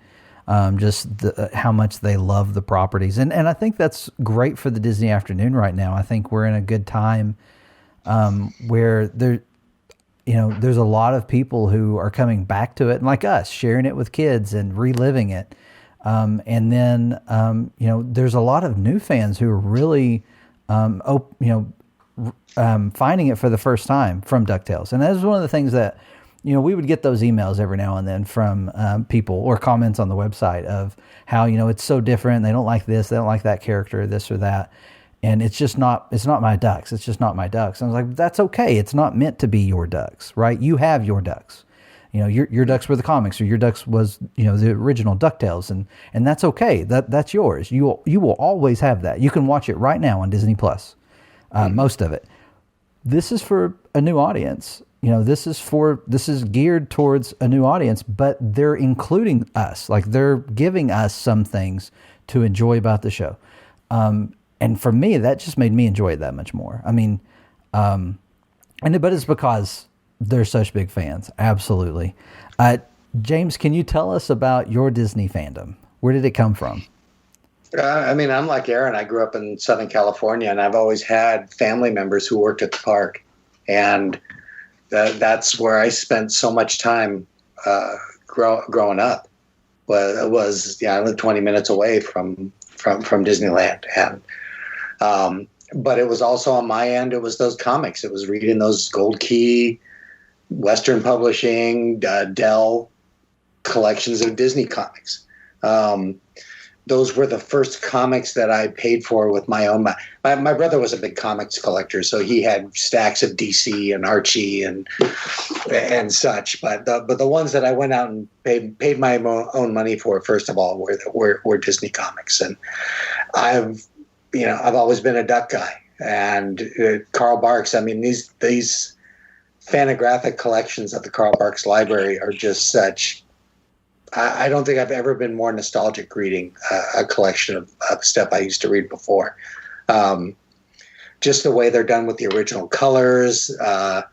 how much they love the properties. And I think that's great for the Disney afternoon right now. I think we're in a good time where there's a lot of people who are coming back to it, and like us, sharing it with kids and reliving it. And then, there's a lot of new fans who are really, finding it for the first time from DuckTales. And that was one of the things that, we would get those emails every now and then from people or comments on the website of how, it's so different. They don't like this. They don't like that character, this or that. And it's not my ducks. It's just not my ducks. And I was like, that's okay. It's not meant to be your ducks, right? You have your ducks. Your ducks were the comics, or your ducks was, the original DuckTales, and that's okay. That's yours. You will always have that. You can watch it right now on Disney Plus, most of it. This is for a new audience. This is geared towards a new audience, but they're including us. Like, they're giving us some things to enjoy about the show. And for me, that just made me enjoy it that much more. I mean, but it's because they're such big fans. Absolutely. James, can you tell us about your Disney fandom? Where did it come from? I'm like Aaron. I grew up in Southern California, and I've always had family members who worked at the park. And that's where I spent so much time growing up. I lived 20 minutes away from Disneyland. And but it was also on my end, it was those comics. It was reading those Gold Key, Western Publishing, Dell collections of Disney comics. Those were the first comics that I paid for with my own. My brother was a big comics collector, so he had stacks of DC and Archie and such. But the ones that I went out and paid my own money for, first of all, were Disney comics. And I've always been a Duck guy. And Carl Barks. I mean, these fanographic collections at the Carl Barks Library are just such. I don't think I've ever been more nostalgic reading a collection of stuff I used to read before. Just the way they're done with the original colors, the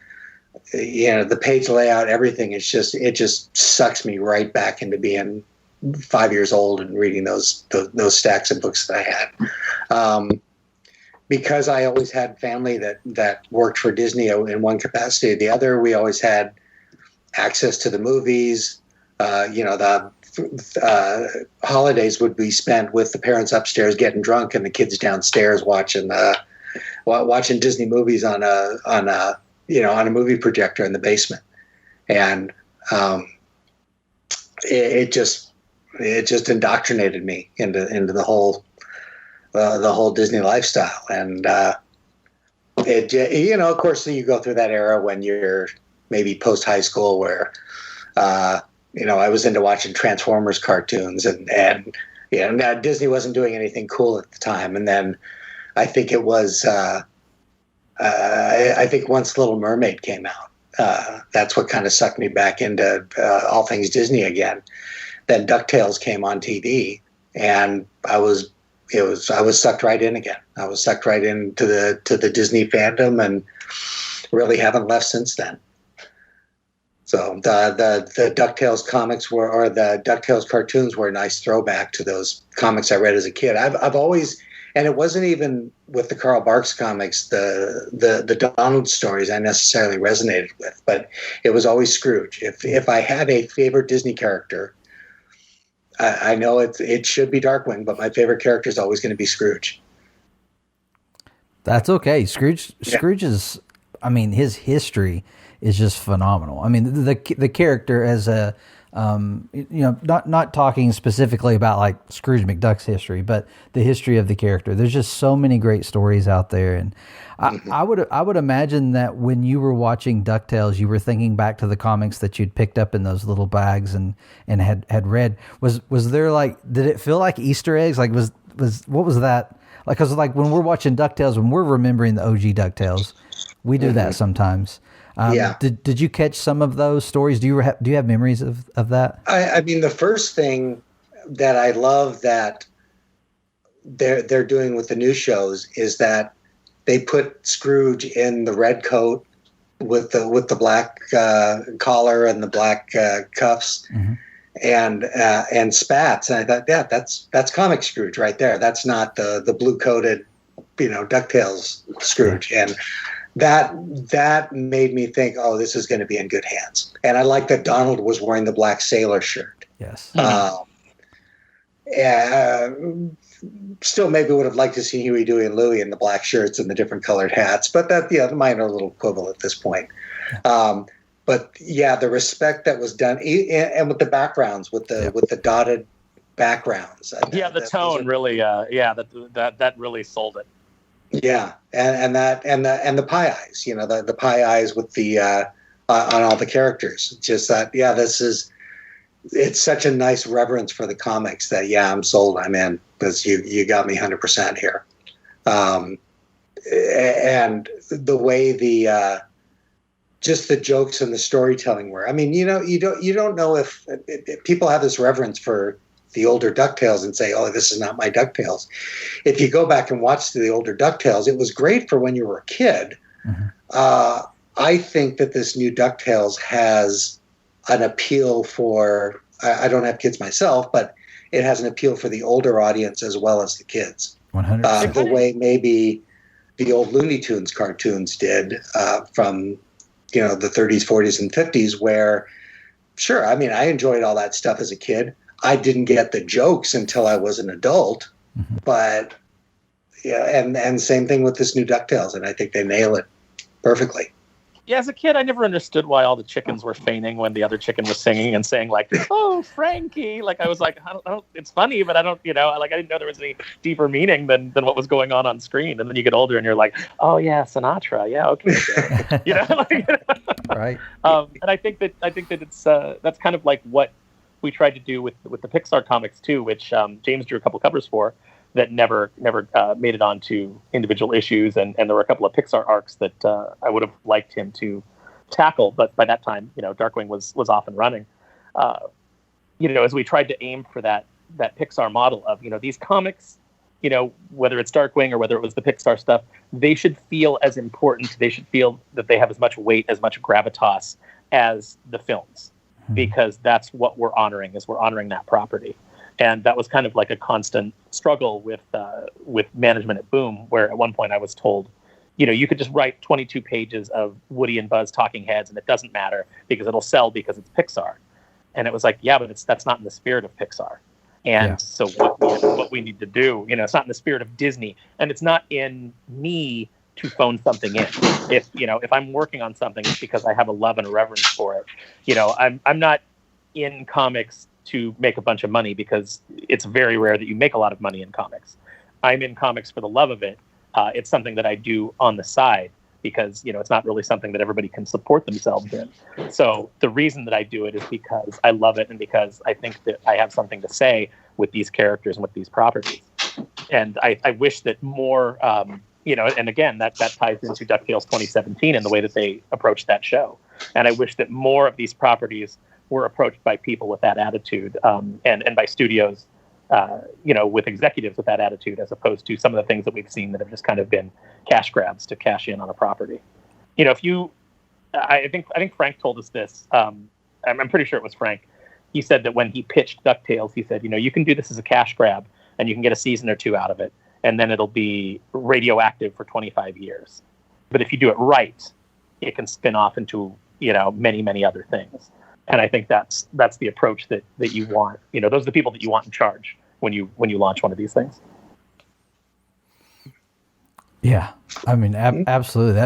page layout, everything. It just sucks me right back into being 5 years old and reading those stacks of books that I had. Because I always had family that worked for Disney in one capacity or the other, we always had access to the movies. The holidays would be spent with the parents upstairs getting drunk and the kids downstairs watching Disney movies on a movie projector in the basement. And it just indoctrinated me into the whole Disney lifestyle. And of course, you go through that era when you're maybe post high school where I was into watching Transformers cartoons and now Disney wasn't doing anything cool at the time. And then I think it was I think once Little Mermaid came out, that's what kind of sucked me back into all things Disney again. Then DuckTales came on TV, and I was sucked right in again. I was sucked right into the Disney fandom, and really haven't left since then. So the DuckTales comics or the DuckTales cartoons were a nice throwback to those comics I read as a kid. I've always, and it wasn't even with the Carl Barks comics, the Donald stories I necessarily resonated with, but it was always Scrooge. If I had a favorite Disney character, I know it should be Darkwing, but my favorite character is always going to be Scrooge. That's okay. Scrooge is, his history is just phenomenal. I mean, the character as a, not talking specifically about like Scrooge McDuck's history, but the history of the character. There's just so many great stories out there, and I would imagine that when you were watching DuckTales, you were thinking back to the comics that you'd picked up in those little bags and had read. Was there did it feel like Easter eggs? Like what was that? Like, cause like when we're watching DuckTales, when we're remembering the OG DuckTales, we do that sometimes. Yeah. Did you catch some of those stories? Do you have memories of that? I mean, the first thing that I love that they're doing with the new shows is that they put Scrooge in the red coat with the black collar and the black cuffs, and spats. And I thought, yeah, that's comic Scrooge right there. That's not the blue coated, DuckTales Scrooge. And that made me think, oh, this is going to be in good hands. And I like that Donald was wearing the black sailor shirt. Yes. Still maybe would have liked to see Huey, Dewey, and Louie in the black shirts and the different colored hats, but that, the minor little quibble at this point. But yeah, the respect that was done, and with the backgrounds, with the dotted backgrounds. The tone really, that really sold it. Yeah, and the pie eyes, the pie eyes with the on all the characters. Just that, it's such a nice reverence for the comics that I'm sold. I'm in, because you got me 100% here. And the way just the jokes and the storytelling were. I mean, you don't know if people have this reverence for the older DuckTales and say, oh, this is not my DuckTales. If you go back and watch the older DuckTales, it was great for when you were a kid. Mm-hmm. I think that this new DuckTales has an appeal for, I don't have kids myself, but it has an appeal for the older audience as well as the kids. 100%. The way maybe the old Looney Tunes cartoons did from, the 30s, 40s, and 50s, where, sure, I mean, I enjoyed all that stuff as a kid. I didn't get the jokes until I was an adult, mm-hmm. but and same thing with this new DuckTales, and I think they nail it perfectly. Yeah, as a kid, I never understood why all the chickens were feigning when the other chicken was singing and saying like, "Oh, Frankie!" Like I was like, I don't, it's funny, but I don't, I didn't know there was any deeper meaning than what was going on screen. And then you get older and you're like, "Oh yeah, Sinatra, yeah, okay." Right. And I think that it's that's kind of like what we tried to do with the Pixar comics too, which James drew a couple covers for that never made it onto individual issues, and there were a couple of Pixar arcs that I would have liked him to tackle, but by that time, Darkwing was off and running. As we tried to aim for that Pixar model of these comics, whether it's Darkwing or whether it was the Pixar stuff, they should feel as important. They should feel that they have as much weight, as much gravitas as the films, because that's what we're honoring, is we're honoring that property. And that was kind of like a constant struggle with management at Boom, where at one point I was told, you could just write 22 pages of Woody and Buzz talking heads and it doesn't matter because it'll sell because it's Pixar. And it was like, yeah, but that's not in the spirit of Pixar. And so what we need to do, it's not in the spirit of Disney, and it's not in me to phone something in. If I'm working on something, it's because I have a love and a reverence for it. I'm not in comics to make a bunch of money, because it's very rare that you make a lot of money in comics. I'm in comics for the love of it. It's something that I do on the side because, it's not really something that everybody can support themselves in. So the reason that I do it is because I love it and because I think that I have something to say with these characters and with these properties. And I wish that more, and again, that ties into DuckTales 2017 and the way that they approached that show. And I wish that more of these properties were approached by people with that attitude, and by studios, with executives with that attitude, as opposed to some of the things that we've seen that have just kind of been cash grabs to cash in on a property. I think Frank told us this. I'm pretty sure it was Frank. He said that when he pitched DuckTales, he said, you can do this as a cash grab and you can get a season or two out of it, and then it'll be radioactive for 25 years. But if you do it right, it can spin off into, many, many other things. And I think that's the approach that you want. Those are the people that you want in charge when you launch one of these things. Yeah, I mean, absolutely.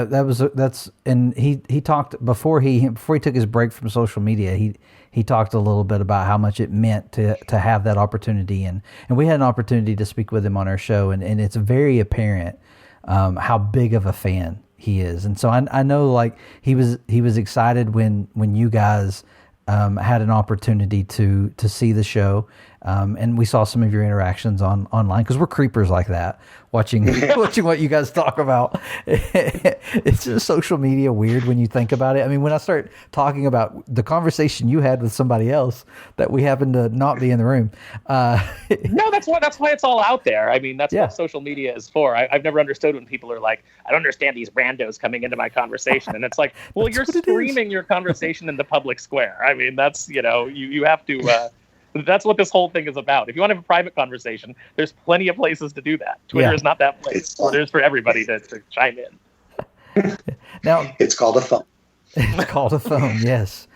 And he talked before he took his break from social media. He talked a little bit about how much it meant to have that opportunity, and we had an opportunity to speak with him on our show, and it's very apparent how big of a fan he is. And so I know, like, he was excited when you guys had an opportunity to see the show, and we saw some of your interactions online, because we're creepers like that, watching what you guys talk about. It's just social media weird when you think about it. I mean, when I start talking about the conversation you had with somebody else that we happen to not be in the room. No, that's why it's all out there. I mean, that's what social media is for. I've never understood when people are like, I don't understand these randos coming into my conversation. And it's like, well, you're streaming your conversation in the public square. I mean, that's, you have to That's what this whole thing is about. If you want to have a private conversation, there's plenty of places to do that. Twitter is not that place. Twitter's for everybody to chime in. Now it's called a phone. It's called a phone, yes.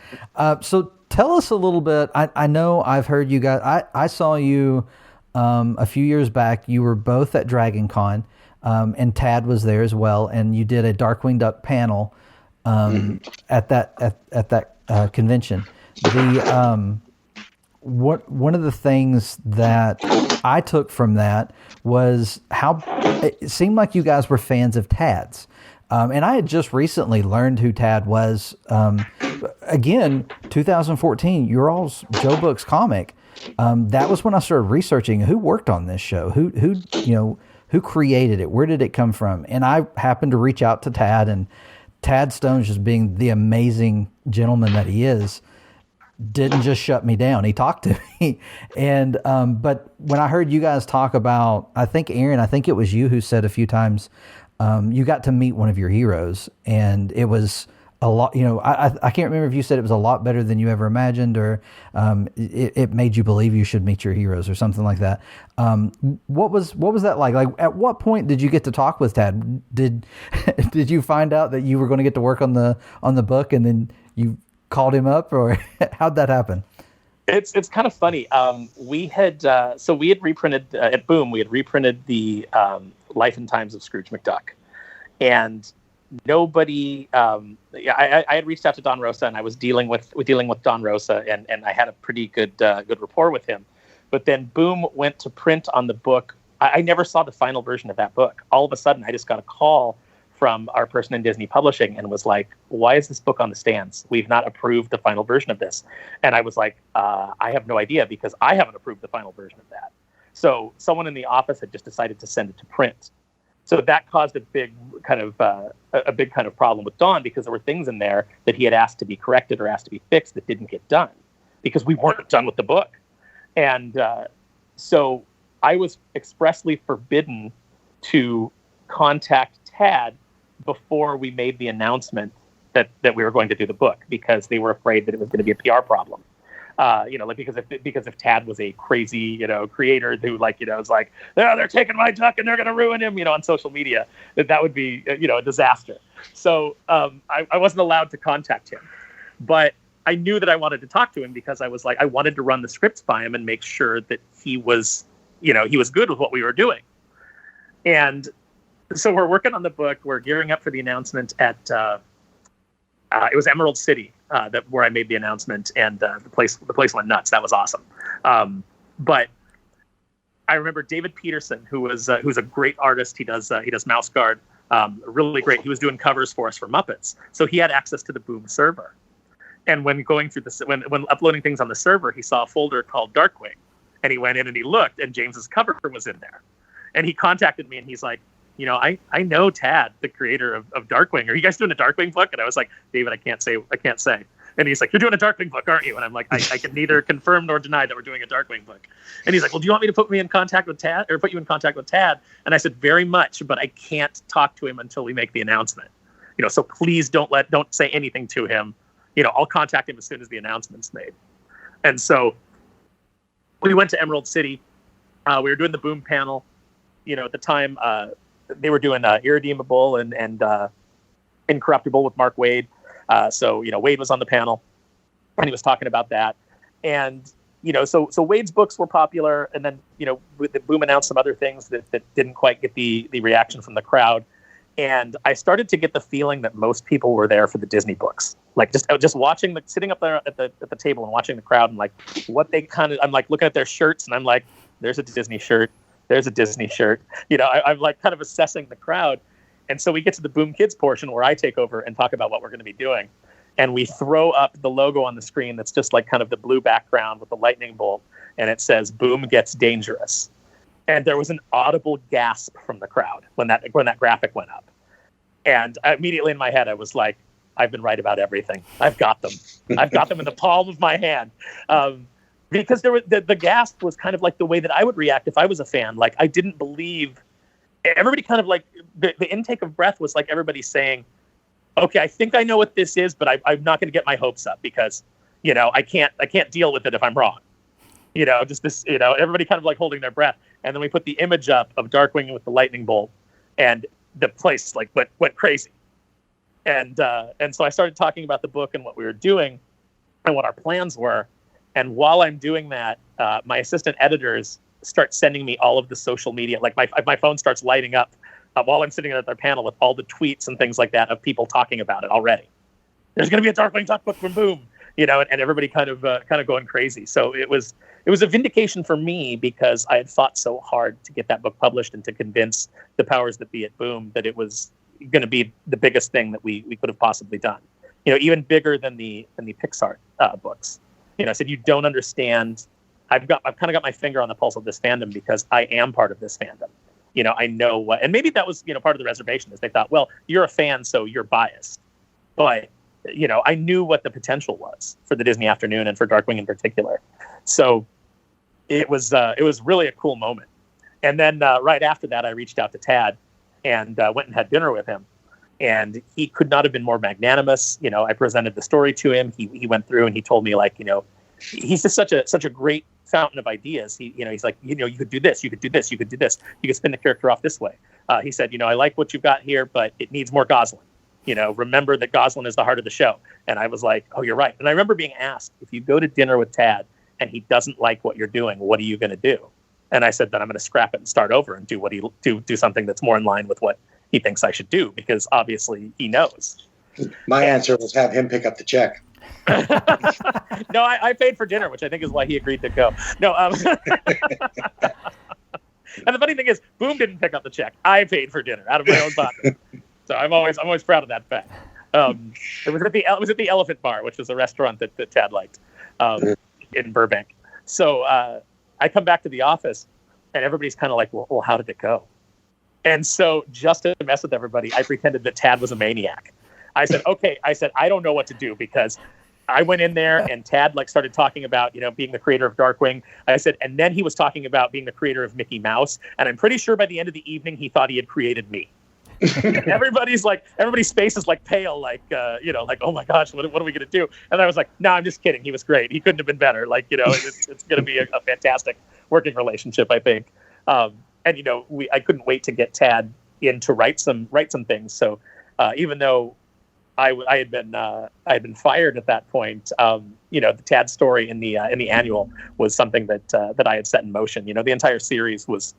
So tell us a little bit. I know I've heard you guys. I saw you a few years back. You were both at Dragon Con, and Tad was there as well. And you did a Darkwing Duck panel at that convention. One of the things that I took from that was how it seemed like you guys were fans of Tad's. And I had just recently learned who Tad was. Again, 2014, your all's Joe Book's comic. That was when I started researching who worked on this show, who created it, where did it come from? And I happened to reach out to Tad, and Tad Stones, just being the amazing gentleman that he is, didn't just shut me down. He talked to me. And, but when I heard you guys talk about, I think it was you who said a few times, you got to meet one of your heroes, and it was a lot, I can't remember if you said it was a lot better than you ever imagined, or, it made you believe you should meet your heroes or something like that. What was that like? Like, at what point did you get to talk with Tad? Did you find out that you were going to get to work on the book, and then you called him up, or how'd that happen? It's kind of funny. We had reprinted at Boom. We had reprinted the Life and Times of Scrooge McDuck, and nobody. I had reached out to Don Rosa, and I was dealing with Don Rosa, and I had a pretty good rapport with him. But then Boom went to print on the book. I never saw the final version of that book. All of a sudden, I just got a call from our person in Disney Publishing and was like, "Why is this book on the stands? We've not approved the final version of this." And I was like, I have no idea, because I haven't approved the final version of that. So someone in the office had just decided to send it to print. So that caused a big kind of problem with Don, because there were things in there that he had asked to be corrected or asked to be fixed that didn't get done, because we weren't done with the book. And so I was expressly forbidden to contact Tad before we made the announcement that we were going to do the book, because they were afraid that it was going to be a PR problem. Because if Tad was a crazy, creator who is like, they're taking my duck and they're going to ruin him, on social media, that would be, a disaster. So I wasn't allowed to contact him, but I knew that I wanted to talk to him, because I was like, I wanted to run the scripts by him and make sure that he was good with what we were doing. And so we're working on the book. We're gearing up for the announcement at it was Emerald City, where I made the announcement, and the place went nuts. That was awesome. But I remember David Peterson, who's a great artist. He does Mouse Guard, really great. He was doing covers for us for Muppets, so he had access to the Boom server. And when going through when uploading things on the server, he saw a folder called Darkwing, and he went in and he looked, and James's cover was in there, and he contacted me, and he's like, I know Tad, the creator of Darkwing. Are you guys doing a Darkwing book? And I was like, David, I can't say. And he's like, you're doing a Darkwing book, aren't you? And I'm like, I can neither confirm nor deny that we're doing a Darkwing book. And he's like, well, do you want me to put you in contact with Tad? And I said, very much, but I can't talk to him until we make the announcement. So please don't say anything to him. I'll contact him as soon as the announcement's made. And so we went to Emerald City. We were doing the Boom panel. At the time, they were doing Irredeemable and Incorruptible with Mark Waid. So Waid was on the panel, and he was talking about that. And so Waid's books were popular, and then the Boom announced some other things that didn't quite get the reaction from the crowd. And I started to get the feeling that most people were there for the Disney books, like just watching sitting up there at the table and watching the crowd, and like what they I'm like looking at their shirts, and I'm like, there's a Disney shirt. There's a Disney shirt. I'm like kind of assessing the crowd. And so we get to the Boom Kids portion, where I take over and talk about what we're going to be doing. And we throw up the logo on the screen that's just like kind of the blue background with the lightning bolt. And it says, Boom Gets Dangerous. And there was an audible gasp from the crowd when that graphic went up. And immediately in my head, I was like, I've been right about everything. I've got them. I've got them in the palm of my hand. Because the gasp was kind of like the way that I would react if I was a fan. Like, I didn't believe. Everybody kind of like the intake of breath was like everybody saying, okay, I think I know what this is, but I'm not going to get my hopes up, because I can't deal with it if I'm wrong. just this, everybody kind of like holding their breath. And then we put the image up of Darkwing with the lightning bolt, and the place like went crazy. And so I started talking about the book and what we were doing and what our plans were. And while I'm doing that, my assistant editors start sending me all of the social media. Like my phone starts lighting up while I'm sitting at their panel with all the tweets and things like that of people talking about it already. There's going to be a Darkwing Duck book from Boom, and everybody kind of going crazy. So it was a vindication for me because I had fought so hard to get that book published and to convince the powers that be at Boom that it was going to be the biggest thing that we could have possibly done. Even bigger than the Pixar books. I said, you don't understand. I've kind of got my finger on the pulse of this fandom because I am part of this fandom. I know what, and maybe that was, part of the reservation is they thought, well, you're a fan, so you're biased. But, I knew what the potential was for the Disney Afternoon and for Darkwing in particular. So it was really a cool moment. And then right after that, I reached out to Tad and went and had dinner with him. And he could not have been more magnanimous. I presented the story to him. He went through and he told me he's just such a great fountain of ideas. He's like, you could do this, you could do this, you could do this. You could spin the character off this way. He said, I like what you've got here, but it needs more Goslin. Remember that Goslin is the heart of the show. And I was like, oh, you're right. And I remember being asked, if you go to dinner with Tad and he doesn't like what you're doing, what are you going to do? And I said, then I'm going to scrap it and start over and do something that's more in line with what he thinks I should do, because obviously he knows. My answer was have him pick up the check. No, I paid for dinner, which I think is why he agreed to go. No, and the funny thing is, Boom didn't pick up the check. I paid for dinner out of my own pocket. So I'm always proud of that fact. It was at the Elephant Bar, which was a restaurant that Tad liked in Burbank. So I come back to the office, and everybody's kind of like, well, how did it go? And so just to mess with everybody, I pretended that Tad was a maniac. I said, okay. I said, I don't know what to do, because I went in there and Tad started talking about, being the creator of Darkwing. I said, and then he was talking about being the creator of Mickey Mouse. And I'm pretty sure by the end of the evening, he thought he had created me. everybody's face is pale, oh my gosh, what are we going to do? And I was like, no, I'm just kidding. He was great. He couldn't have been better. It's going to be a fantastic working relationship, I think. And I couldn't wait to get Tad in to write some things. So even though I had been fired at that point, the Tad story in the annual was something that I had set in motion. The entire series was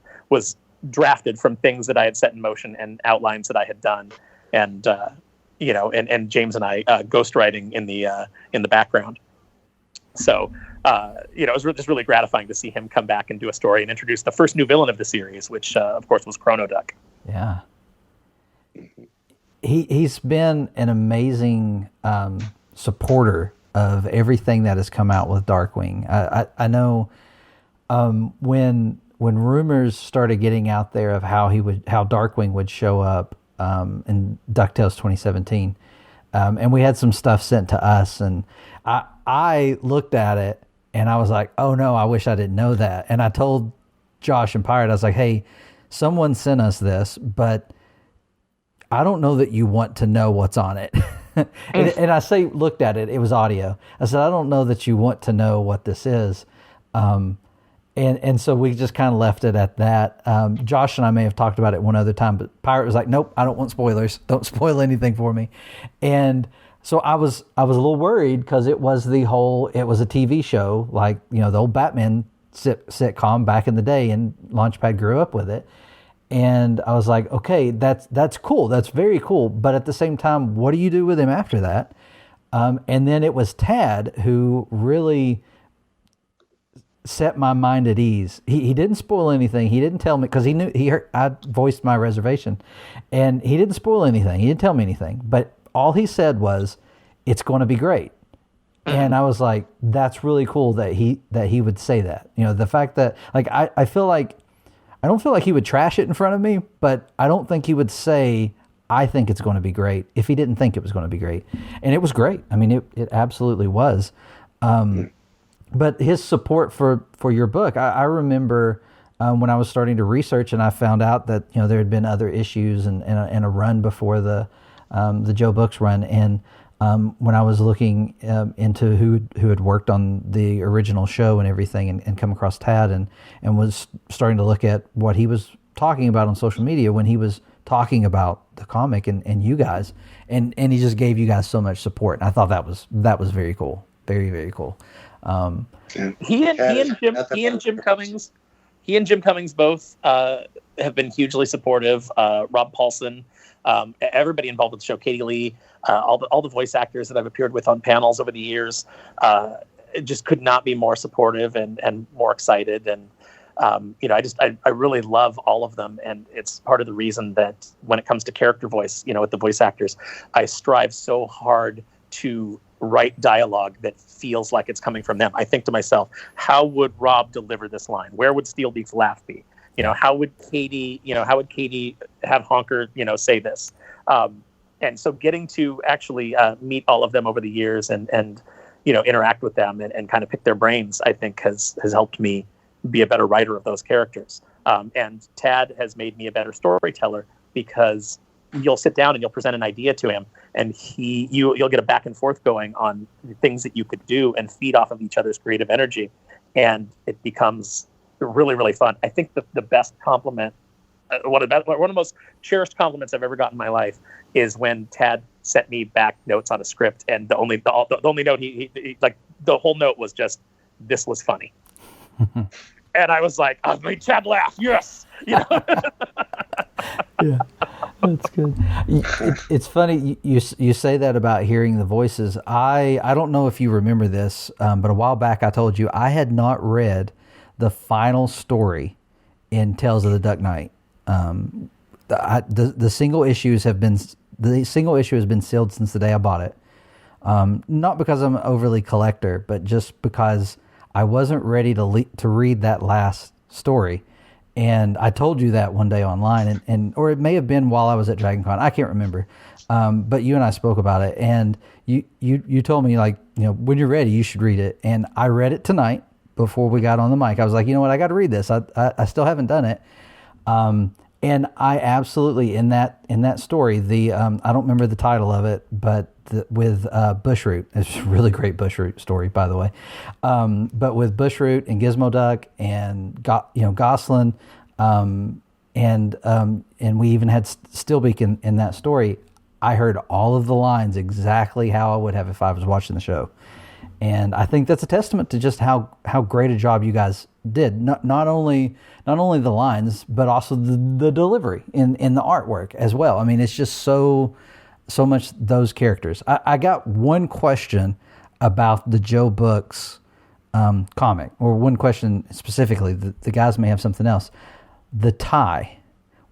drafted from things that I had set in motion and outlines that I had done, and and James and I ghostwriting in the background. So. It was just really gratifying to see him come back and do a story and introduce the first new villain of the series, which, of course, was Chrono Duck. Yeah. He's been an amazing supporter of everything that has come out with Darkwing. I know when rumors started getting out there of how Darkwing would show up in DuckTalks 2017, and we had some stuff sent to us, and I looked at it and I was like, oh no, I wish I didn't know that. And I told Josh and Pirate, I was like, hey, someone sent us this, but I don't know that you want to know what's on it. and I looked at it, it was audio. I said, I don't know that you want to know what this is. And so we just kind of left it at that. Josh and I may have talked about it one other time, but Pirate was like, nope, I don't want spoilers. Don't spoil anything for me. And so I was a little worried because it was a TV show, the old Batman sitcom back in the day, and Launchpad grew up with it. And I was like, okay, that's cool. That's very cool. But at the same time, what do you do with him after that? And then it was Tad who really set my mind at ease. He didn't spoil anything. He didn't tell me, because I voiced my reservation, and he didn't spoil anything. He didn't tell me anything, but all he said was, it's going to be great. And I was like, that's really cool that he would say that. The fact that I don't feel like he would trash it in front of me, but I don't think he would say, I think it's going to be great, if he didn't think it was going to be great. And it was great. I mean, it absolutely was. But his support for your book, I remember when I was starting to research and I found out that, there had been other issues and a run before the Joe Books run. And when I was looking into who had worked on the original show and everything, and come across Tad, and was starting to look at what he was talking about on social media when he was talking about the comic and you guys, and he just gave you guys so much support. And I thought that was very cool, very, very cool. He and Jim Cummings both have been hugely supportive. Rob Paulson, everybody involved with the show, Katie Lee, all the voice actors that I've appeared with on panels over the years, just could not be more supportive and more excited. And I really love all of them, and it's part of the reason that when it comes to character voice, with the voice actors, I strive so hard to write dialogue that feels like it's coming from them. I think to myself, how would Rob deliver this line? Where would Steelbeak's laugh be? How would Katie have Honker, say this? And so getting to actually meet all of them over the years and interact with them and kind of pick their brains, I think has helped me be a better writer of those characters. And Tad has made me a better storyteller, because you'll sit down and you'll present an idea to him, and you'll get a back and forth going on things that you could do and feed off of each other's creative energy, and it becomes really, really fun. I think the best compliment, one of the most cherished compliments I've ever gotten in my life, is when Tad sent me back notes on a script, and the only note he like, the whole note was just, "This was funny." And I was like, "I've made Chad laugh. Yes." Yeah, that's good. It's funny you say that about hearing the voices. I don't know if you remember this, but a while back I told you I had not read the final story in Tales of the Duck Knight. The single issue has been sealed since the day I bought it. Not because I'm an overly collector, but just because I wasn't ready to read that last story. And I told you that one day online, or it may have been while I was at Dragon Con. I can't remember. But you and I spoke about it, and you told me, like, when you're ready, you should read it. And I read it tonight before we got on the mic. I was like, you know what, I got to read this. I still haven't done it. And I absolutely, in that story, I don't remember the title of it, but with Bushroot, it's a really great Bushroot story, by the way. But with Bushroot and Gizmo Duck and Gosselin, and we even had Steelbeak in that story. I heard all of the lines exactly how I would have if I was watching the show. And I think that's a testament to just how great a job you guys did. Not only the lines, but also the delivery in the artwork as well. I mean, it's just so much those characters. I got one question about the Joe Books comic, or one question specifically. The guys may have something else. The tie.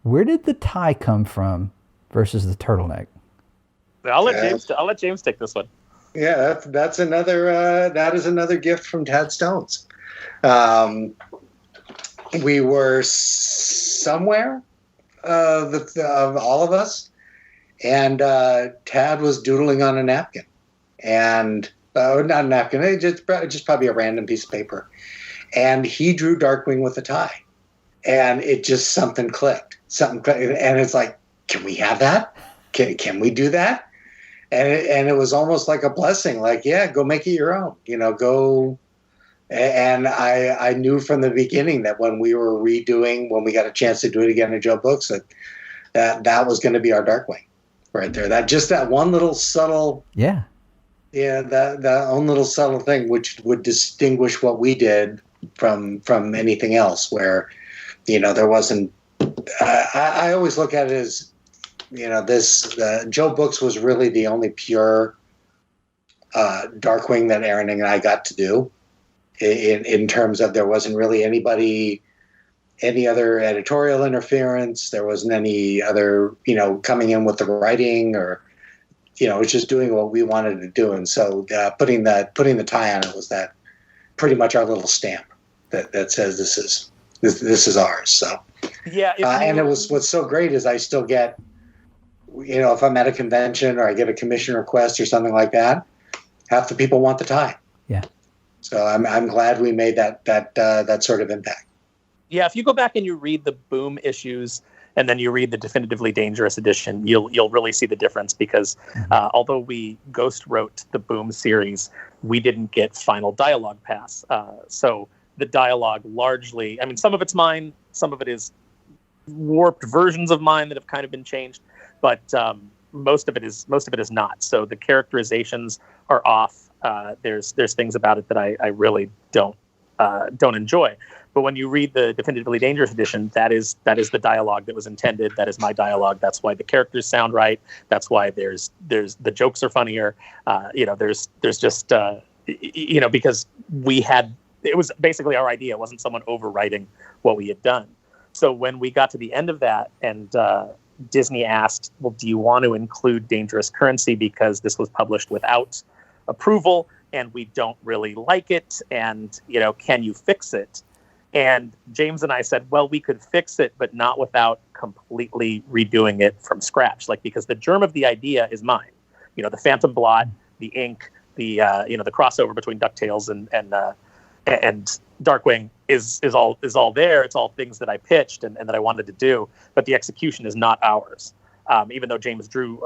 Where did the tie come from versus the turtleneck? I'll let James take this one. Yeah, that's another that is another gift from Tad Stones. We were somewhere, of all of us, and Tad was doodling on a napkin, and not a napkin, just probably a random piece of paper, and he drew Darkwing with a tie, and it just something clicked, and it's like, can we have that? Can we do that? And it was almost like a blessing, like, yeah, go make it your own, go. And I knew from the beginning that when we got a chance to do it again in Joe Books, that was going to be our Darkwing right there. That one little subtle, that own little subtle thing, which would distinguish what we did from anything else, where, there wasn't, I always look at it as, Joe Books was really the only pure Darkwing that Aaron and I got to do. In terms of, there wasn't really any other editorial interference. There wasn't any other, coming in with the writing, or, it was just doing what we wanted to do. And so putting the tie on it was that pretty much our little stamp that says this is ours. So yeah, and it was, what's so great is I still get, if I'm at a convention or I get a commission request or something like that, half the people want the tie. Yeah. So I'm glad we made that sort of impact. Yeah, if you go back and you read the Boom issues, and then you read the Definitively Dangerous edition, you'll really see the difference, because although we ghost wrote the Boom series, we didn't get final dialogue pass. So the dialogue largely, I mean, some of it's mine, some of it is warped versions of mine that have kind of been changed, but most of it is not. So the characterizations are off. There's things about it that I really don't enjoy. But when you read the Definitively Dangerous edition, that is the dialogue that was intended. That is my dialogue. That's why the characters sound right. That's why there's the jokes are funnier. There's just because it was basically our idea. It wasn't someone overwriting what we had done. So when we got to the end of that, and Disney asked, well, do you want to include Dangerous Currency because this was published without approval and we don't really like it, and can you fix it? And James and I said, well, we could fix it, but not without completely redoing it from scratch. Because the germ of the idea is mine. The Phantom Blot, the ink, the crossover between DuckTales and Darkwing is all there. It's all things that I pitched and that I wanted to do, but the execution is not ours. Even though James drew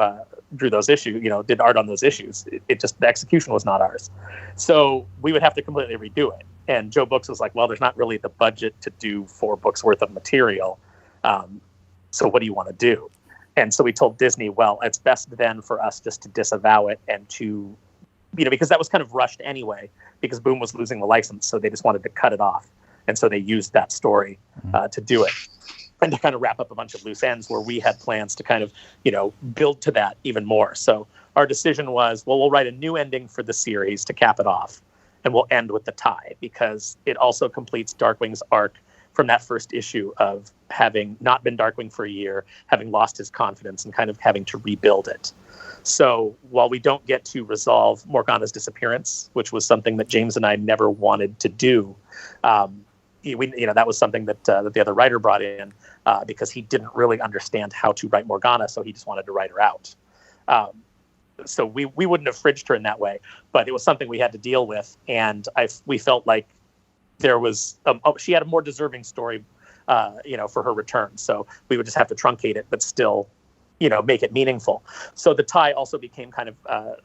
those issues, did art on those issues, it just, the execution was not ours. So we would have to completely redo it. And Joe Books was like, well, there's not really the budget to do 4 books worth of material. So what do you want to do? And so we told Disney, well, it's best then for us just to disavow it and to, because that was kind of rushed anyway, because Boom was losing the license. So they just wanted to cut it off. And so they used that story to do it. And to kind of wrap up a bunch of loose ends where we had plans to kind of, build to that even more. So our decision was, well, we'll write a new ending for the series to cap it off. And we'll end with the tie, because it also completes Darkwing's arc from that first issue of having not been Darkwing for a year, having lost his confidence and kind of having to rebuild it. So while we don't get to resolve Morgana's disappearance, which was something that James and I never wanted to do, that was something that the other writer brought in because he didn't really understand how to write Morgana, so he just wanted to write her out. So we wouldn't have fridged her in that way, but it was something we had to deal with, and we felt like there was she had a more deserving story, for her return. So we would just have to truncate it, but still, make it meaningful. So the tie also became kind of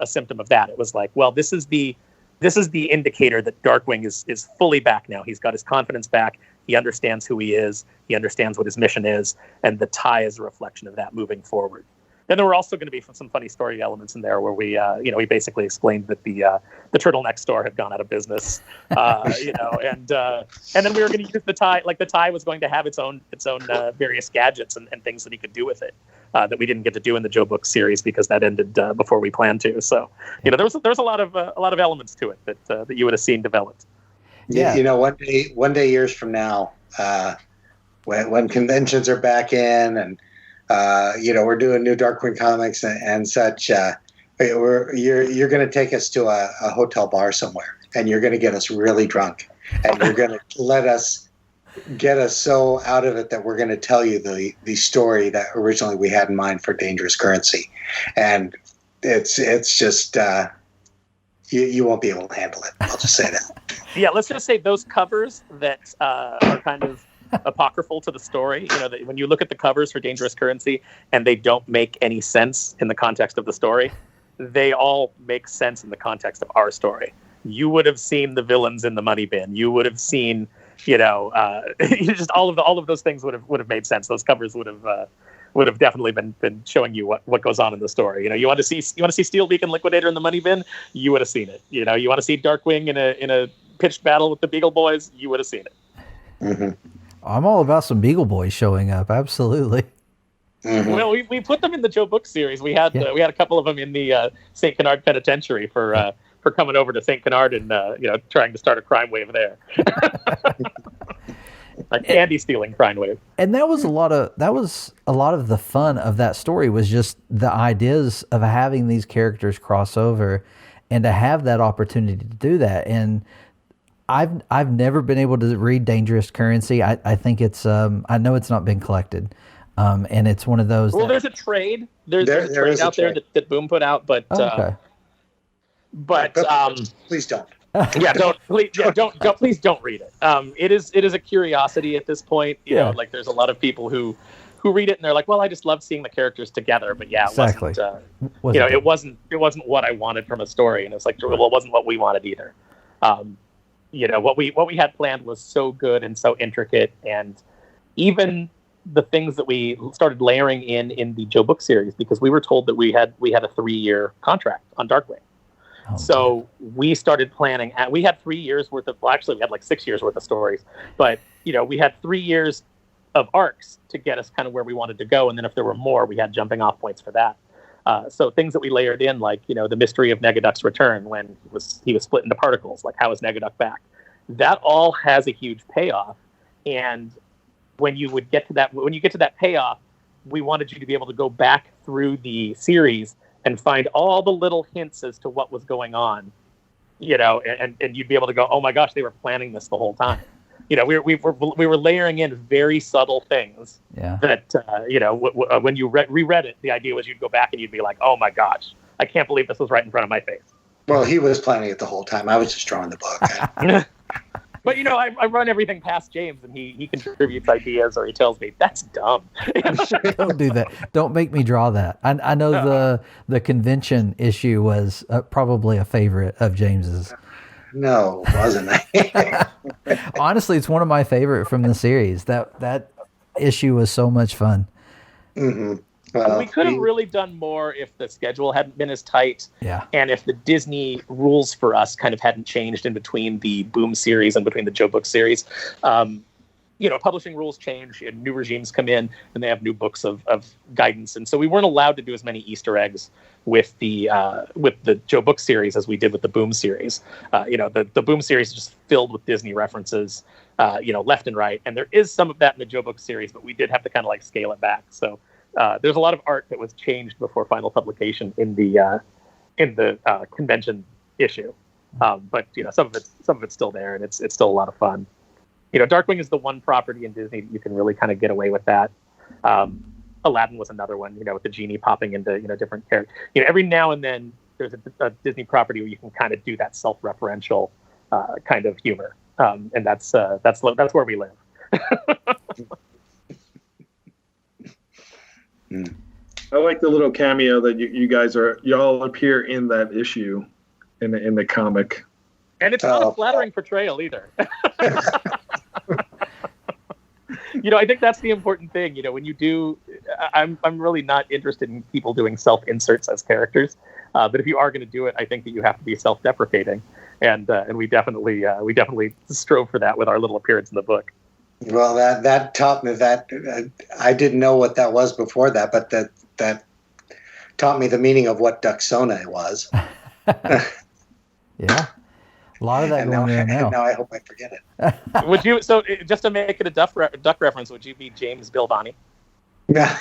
a symptom of that. It was like, well, this is the indicator that Darkwing is fully back now. He's got his confidence back. He understands who he is. He understands what his mission is, and the tie is a reflection of that moving forward. Then there were also going to be some funny story elements in there where we basically explained that the turtleneck store had gone out of business, and then we were going to use the tie. Like the tie was going to have its own various gadgets and things that he could do with it that we didn't get to do in the Joe Book series because that ended before we planned to. So there was a lot of elements to it that you would have seen developed. Yeah, one day years from now, when conventions are back in and we're doing new Darkwing comics and such. You're going to take us to a hotel bar somewhere, and you're going to get us really drunk, and you're going to get us so out of it that we're going to tell you the story that originally we had in mind for Dangerous Currency, and it's just you won't be able to handle it. I'll just say that. Yeah, let's just say those covers that are kind of apocryphal to the story, that when you look at the covers for Dangerous Currency and they don't make any sense in the context of the story, they all make sense in the context of our story. You would have seen the villains in the money bin. You would have seen, just all of those things would have made sense. Those covers would have definitely been showing you what goes on in the story. You want to see Steelbeak and Liquidator in the money bin, you would have seen it. You want to see Darkwing in a pitched battle with the Beagle Boys, you would have seen it. Mm-hmm. I'm all about some Beagle Boys showing up. Absolutely. Mm-hmm. Well, we put them in the Joe Book series. We had a couple of them in the St. Canard Penitentiary for coming over to St. Canard and trying to start a crime wave there. A candy stealing crime wave. And that was a lot of the fun of that story, was just the ideas of having these characters cross over and to have that opportunity to do that. And I've never been able to read Dangerous Currency. I think it's I know it's not been collected, and it's one of those. Well, there's a trade. There's a trade out there that Boom put out, but okay. But please don't. Please don't read it. It is a curiosity at this point. You know, like there's a lot of people who who read it and they're like, well, I just love seeing the characters together, but yeah, Exactly. it wasn't what I wanted from a story, and it's like, well, it wasn't what we wanted either. What we had planned was so good and so intricate, and even the things that we started layering in the Joe Book series, because we were told that we had a 3-year contract on Darkwing. So we started planning. We had 3 years worth of. Well, actually, we had like 6 years worth of stories. But we had 3 years of arcs to get us kind of where we wanted to go, and then if there were more, we had jumping off points for that. So things that we layered in, like the mystery of Negaduck's return when he was split into particles. Like, how is Negaduck back? That all has a huge payoff, and when you get to that payoff, we wanted you to be able to go back through the series and find all the little hints as to what was going on, and you'd be able to go, oh my gosh, they were planning this the whole time. We were layering in very subtle things that, when you reread it, the idea was you'd go back and you'd be like, oh my gosh, I can't believe this was right in front of my face. Well, he was planning it the whole time. I was just drawing the book. But, I run everything past James, and he contributes ideas, or he tells me, that's dumb. Don't do that. Don't make me draw that. I know the convention issue was probably a favorite of James's. No, wasn't I? Honestly, it's one of my favorite from the series. That issue was so much fun. Mm-hmm. Well, we could have really done more if the schedule hadn't been as tight, and if the Disney rules for us kind of hadn't changed in between the Boom series and between the Joe Book series. Publishing rules change, and new regimes come in, and they have new books of guidance, and so we weren't allowed to do as many Easter eggs with the Joe Book series as we did with the Boom series. The Boom series is just filled with Disney references, left and right, and there is some of that in the Joe Book series, but we did have to kind of like scale it back. So there's a lot of art that was changed before final publication in the convention issue, but some of it's still there, and it's still a lot of fun. Darkwing is the one property in Disney that you can really kind of get away with that. Aladdin was another one, with the genie popping into different characters. Every now and then there's a Disney property where you can kind of do that self-referential kind of humor, and that's where we live. I like the little cameo that you all appear in that issue in the comic, and it's not a flattering portrayal either. I think that's the important thing. When you do, I'm really not interested in people doing self-inserts as characters. But if you are going to do it, I think that you have to be self-deprecating, and we definitely strove for that with our little appearance in the book. Well, that taught me that I didn't know what that was before that, but that taught me the meaning of what Ducksona was. Yeah. A lot of that going on now. Now I hope I forget it. Would you? So just to make it a duck reference, would you be James Bilvani? Yeah.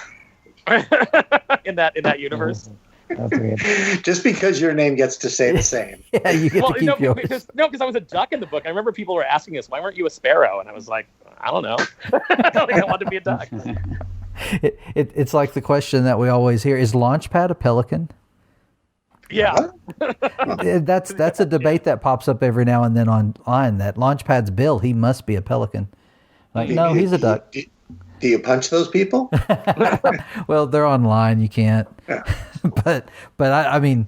in that universe. Just because your name gets to say the same. Yeah, you get to keep yours. Because I was a duck in the book. I remember people were asking us, why weren't you a sparrow? And I was like, I don't know. I wanted to be a duck. It's like the question that we always hear: is Launchpad a pelican? Yeah. That's a debate that pops up every now and then online. That Launchpad's Bill, he must be a pelican. Like, no, he's a duck. Do you punch those people? Well, they're online. You can't. Yeah. But I mean,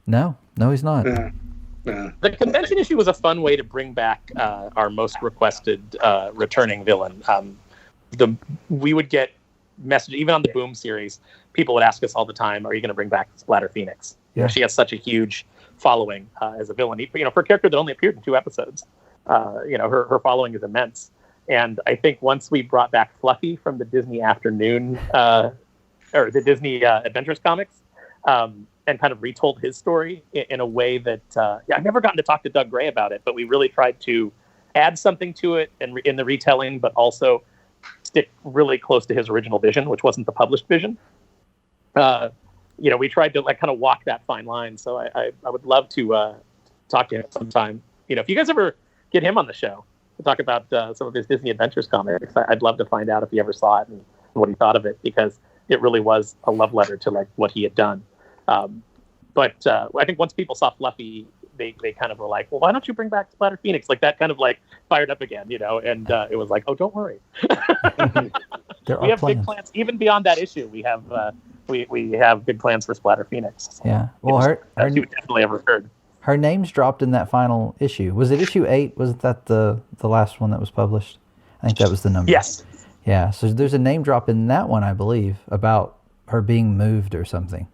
no, he's not. The convention issue was a fun way to bring back our most requested returning villain. We would get messages, even on the Boom series, people would ask us all the time, are you going to bring back Splatter Phoenix? Yeah. She has such a huge following as a villain. For a character that only appeared in 2 episodes, her following is immense. And I think once we brought back Fluffy from the Disney Afternoon, or the Disney Adventures comics, and kind of retold his story in a way that, I've never gotten to talk to Doug Gray about it, but we really tried to add something to it in the retelling, but also stick really close to his original vision, which wasn't the published vision. We tried to kind of walk that fine line. So I would love to talk to him sometime. If you guys ever get him on the show to talk about some of his Disney Adventures comics, I'd love to find out if he ever saw it and what he thought of it, because it really was a love letter to what he had done. But I think once people saw Fluffy, they kind of were like, well, why don't you bring back Splatter Phoenix? That kind of fired up again, and it was like, oh, don't worry. we have big plans. Even beyond that issue, we have we have big plans for Splatter Phoenix. So yeah. Well, her would definitely have occurred. Her name's dropped in that final issue. Was it issue 8? Was that the last one that was published? I think that was the number. Yes. Yeah. So there's a name drop in that one, I believe, about her being moved or something.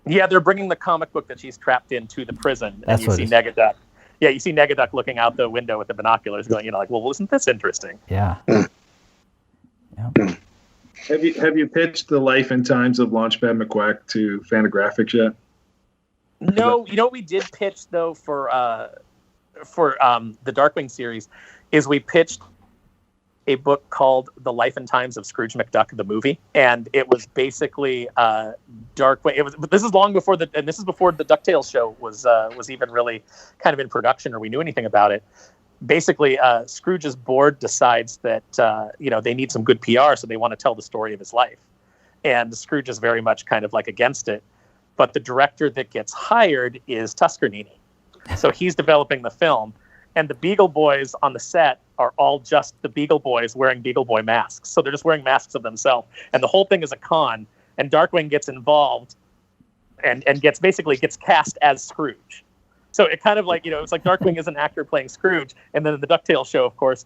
Yeah, they're bringing the comic book that she's trapped into the prison, That's and you see Negaduck. Yeah, you see Negaduck looking out the window with the binoculars, going, like, well, isn't this interesting? Yeah. Yeah. Have you pitched the life and times of Launchpad McQuack to Fantagraphics yet? No, you know what we did pitch though for the Darkwing series is we pitched a book called The Life and Times of Scrooge McDuck the movie, and it was basically Darkwing. This is long before this is before the DuckTalks show was even really kind of in production or we knew anything about it. Basically, Scrooge's board decides that they need some good PR, so they want to tell the story of his life, and Scrooge is very much kind of like against it. But the director that gets hired is Tuscanini, so he's developing the film. And the Beagle Boys on the set are all just the Beagle Boys wearing Beagle Boy masks. So they're just wearing masks of themselves. And the whole thing is a con. And Darkwing gets involved and gets cast as Scrooge. So it kind of like, it's like Darkwing is an actor playing Scrooge. And then in the DuckTales show, of course,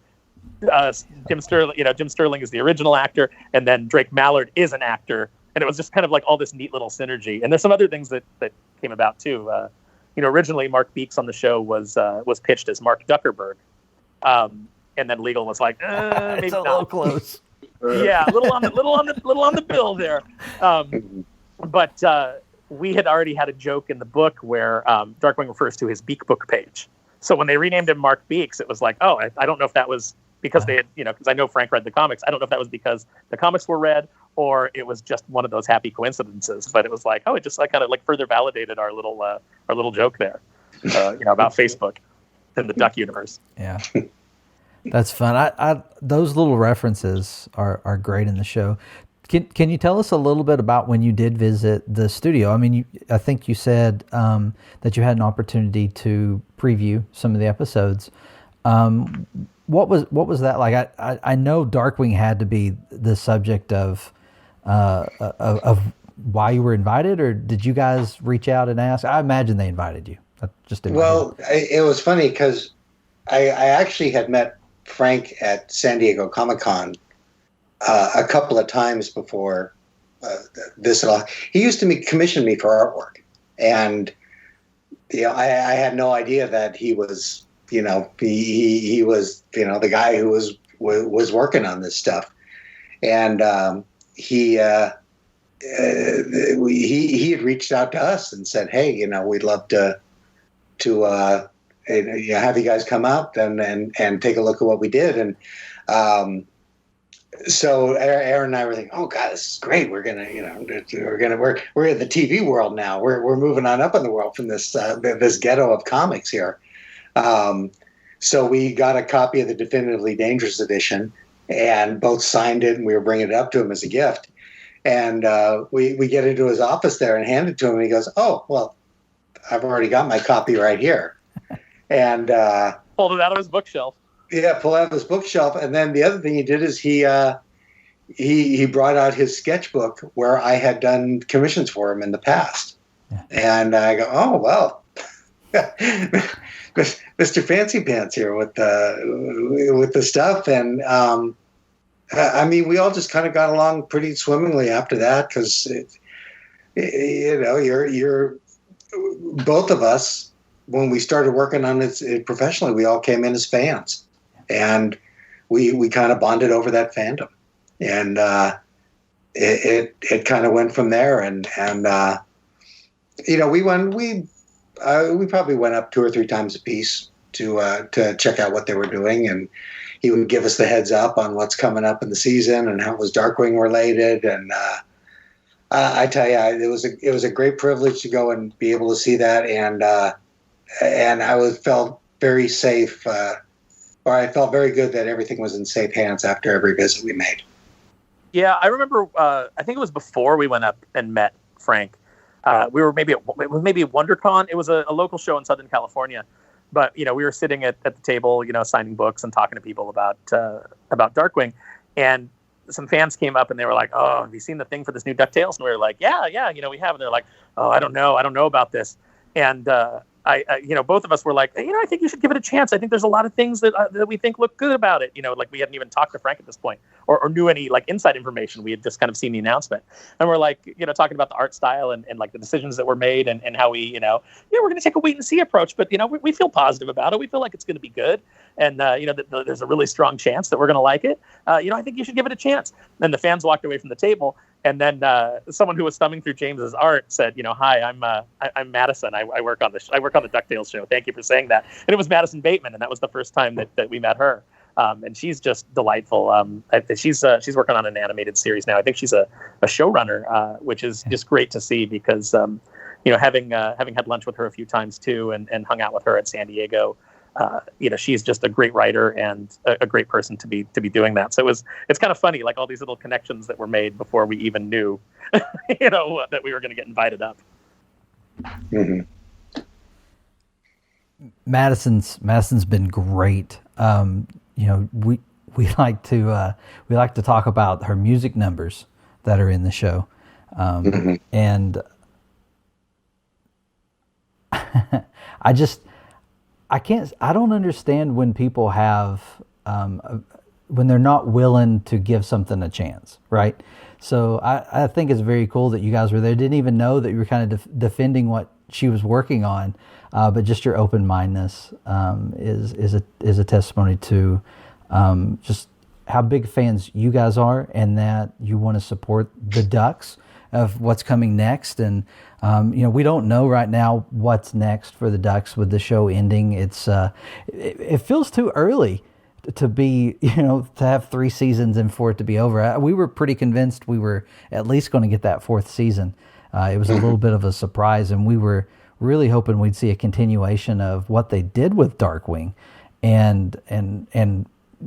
Jim Sterling is the original actor. And then Drake Mallard is an actor. And it was just kind of like all this neat little synergy. And there's some other things that came about too. Originally Mark Beeks on the show was pitched as Mark Duckerberg, and then legal was like, maybe it's a not. little close. Yeah, little on the bill there. But we had already had a joke in the book where Darkwing refers to his Beak Book page. So when they renamed him Mark Beeks, it was like, oh, I don't know if that was because they had, because I know Frank read the comics. I don't know if that was because the comics were read or it was just one of those happy coincidences. But it was like, oh, it just kind of like further validated our little joke there, about Facebook and the Duck universe. Yeah, that's fun. I those little references are great in the show. Can you tell us a little bit about when you did visit the studio? I mean, I think you said that you had an opportunity to preview some of the episodes. What was that like? I know Darkwing had to be the subject of why you were invited, or did you guys reach out and ask? I imagine they invited you. It was funny because I actually had met Frank at San Diego Comic-Con a couple of times before this at all. He used to commission me for artwork, and I had no idea that he was he was the guy who was working on this stuff, and he had reached out to us and said, hey, we'd love to have you guys come out and take a look at what we did. And so Aaron and I were thinking, oh God, this is great. We're in the TV world now. We're moving on up in the world from this ghetto of comics here. So we got a copy of the Definitively Dangerous edition and both signed it, and we were bringing it up to him as a gift. And we get into his office there and hand it to him, and he goes, oh, well, I've already got my copy right here. And pulled it out of his bookshelf. Yeah, pulled out of his bookshelf. And then the other thing he did is he brought out his sketchbook where I had done commissions for him in the past. Yeah. And I go, oh, well, Mr. Fancy Pants here with the stuff. And I mean, we all just kind of got along pretty swimmingly after that because, you're both of us, when we started working on it professionally, we all came in as fans, and we kind of bonded over that fandom, and it kind of went from there. And we probably went up 2 or 3 times a piece to check out what they were doing, and he would give us the heads up on what's coming up in the season and how it was Darkwing related. And I tell you, it was a great privilege to go and be able to see that, and I felt very safe, or I felt very good that everything was in safe hands after every visit we made. Yeah, I remember. I think it was before we went up and met Frank. We were maybe at WonderCon. It was a local show in Southern California, but we were sitting at the table, signing books and talking to people about Darkwing, and some fans came up and they were like, "Oh, have you seen the thing for this new DuckTales?" And we were like, "Yeah, we have." And they're like, "Oh, I don't know about this." And I both of us were like, I think you should give it a chance. I think there's a lot of things that we think look good about it. Like we hadn't even talked to Frank at this point, or knew any like inside information. We had just kind of seen the announcement, and we're like, talking about the art style and like the decisions that were made and how we, we're going to take a wait and see approach, but we feel positive about it. We feel like it's going to be good, and there's a really strong chance that we're going to like it. I think you should give it a chance. And the fans walked away from the table. And then someone who was thumbing through James's art said, "Hi, I'm Madison. I work on the DuckTales show. Thank you for saying that." And it was Madison Bateman, and that was the first time that we met her. And she's just delightful. She's working on an animated series now. I think she's a showrunner, which is just great to see because having had lunch with her a few times too, and hung out with her at San Diego. She's just a great writer and a great person to be doing that. So it's kind of funny, like all these little connections that were made before we even knew, that we were going to get invited up. Mm-hmm. Madison's been great. We like to talk about her music numbers that are in the show, and I don't understand when people have, when they're not willing to give something a chance, right? So I think it's very cool that you guys were there. Didn't even know that you were kind of defending what she was working on, but just your open-mindedness is a testimony to just how big fans you guys are, and that you want to support the Ducks of what's coming next. And we don't know right now what's next for the Ducks with the show ending. It feels too early to be, to have 3 seasons and for it to be over. We were pretty convinced we were at least going to get that 4th season. It was a little bit of a surprise, and we were really hoping we'd see a continuation of what they did with Darkwing and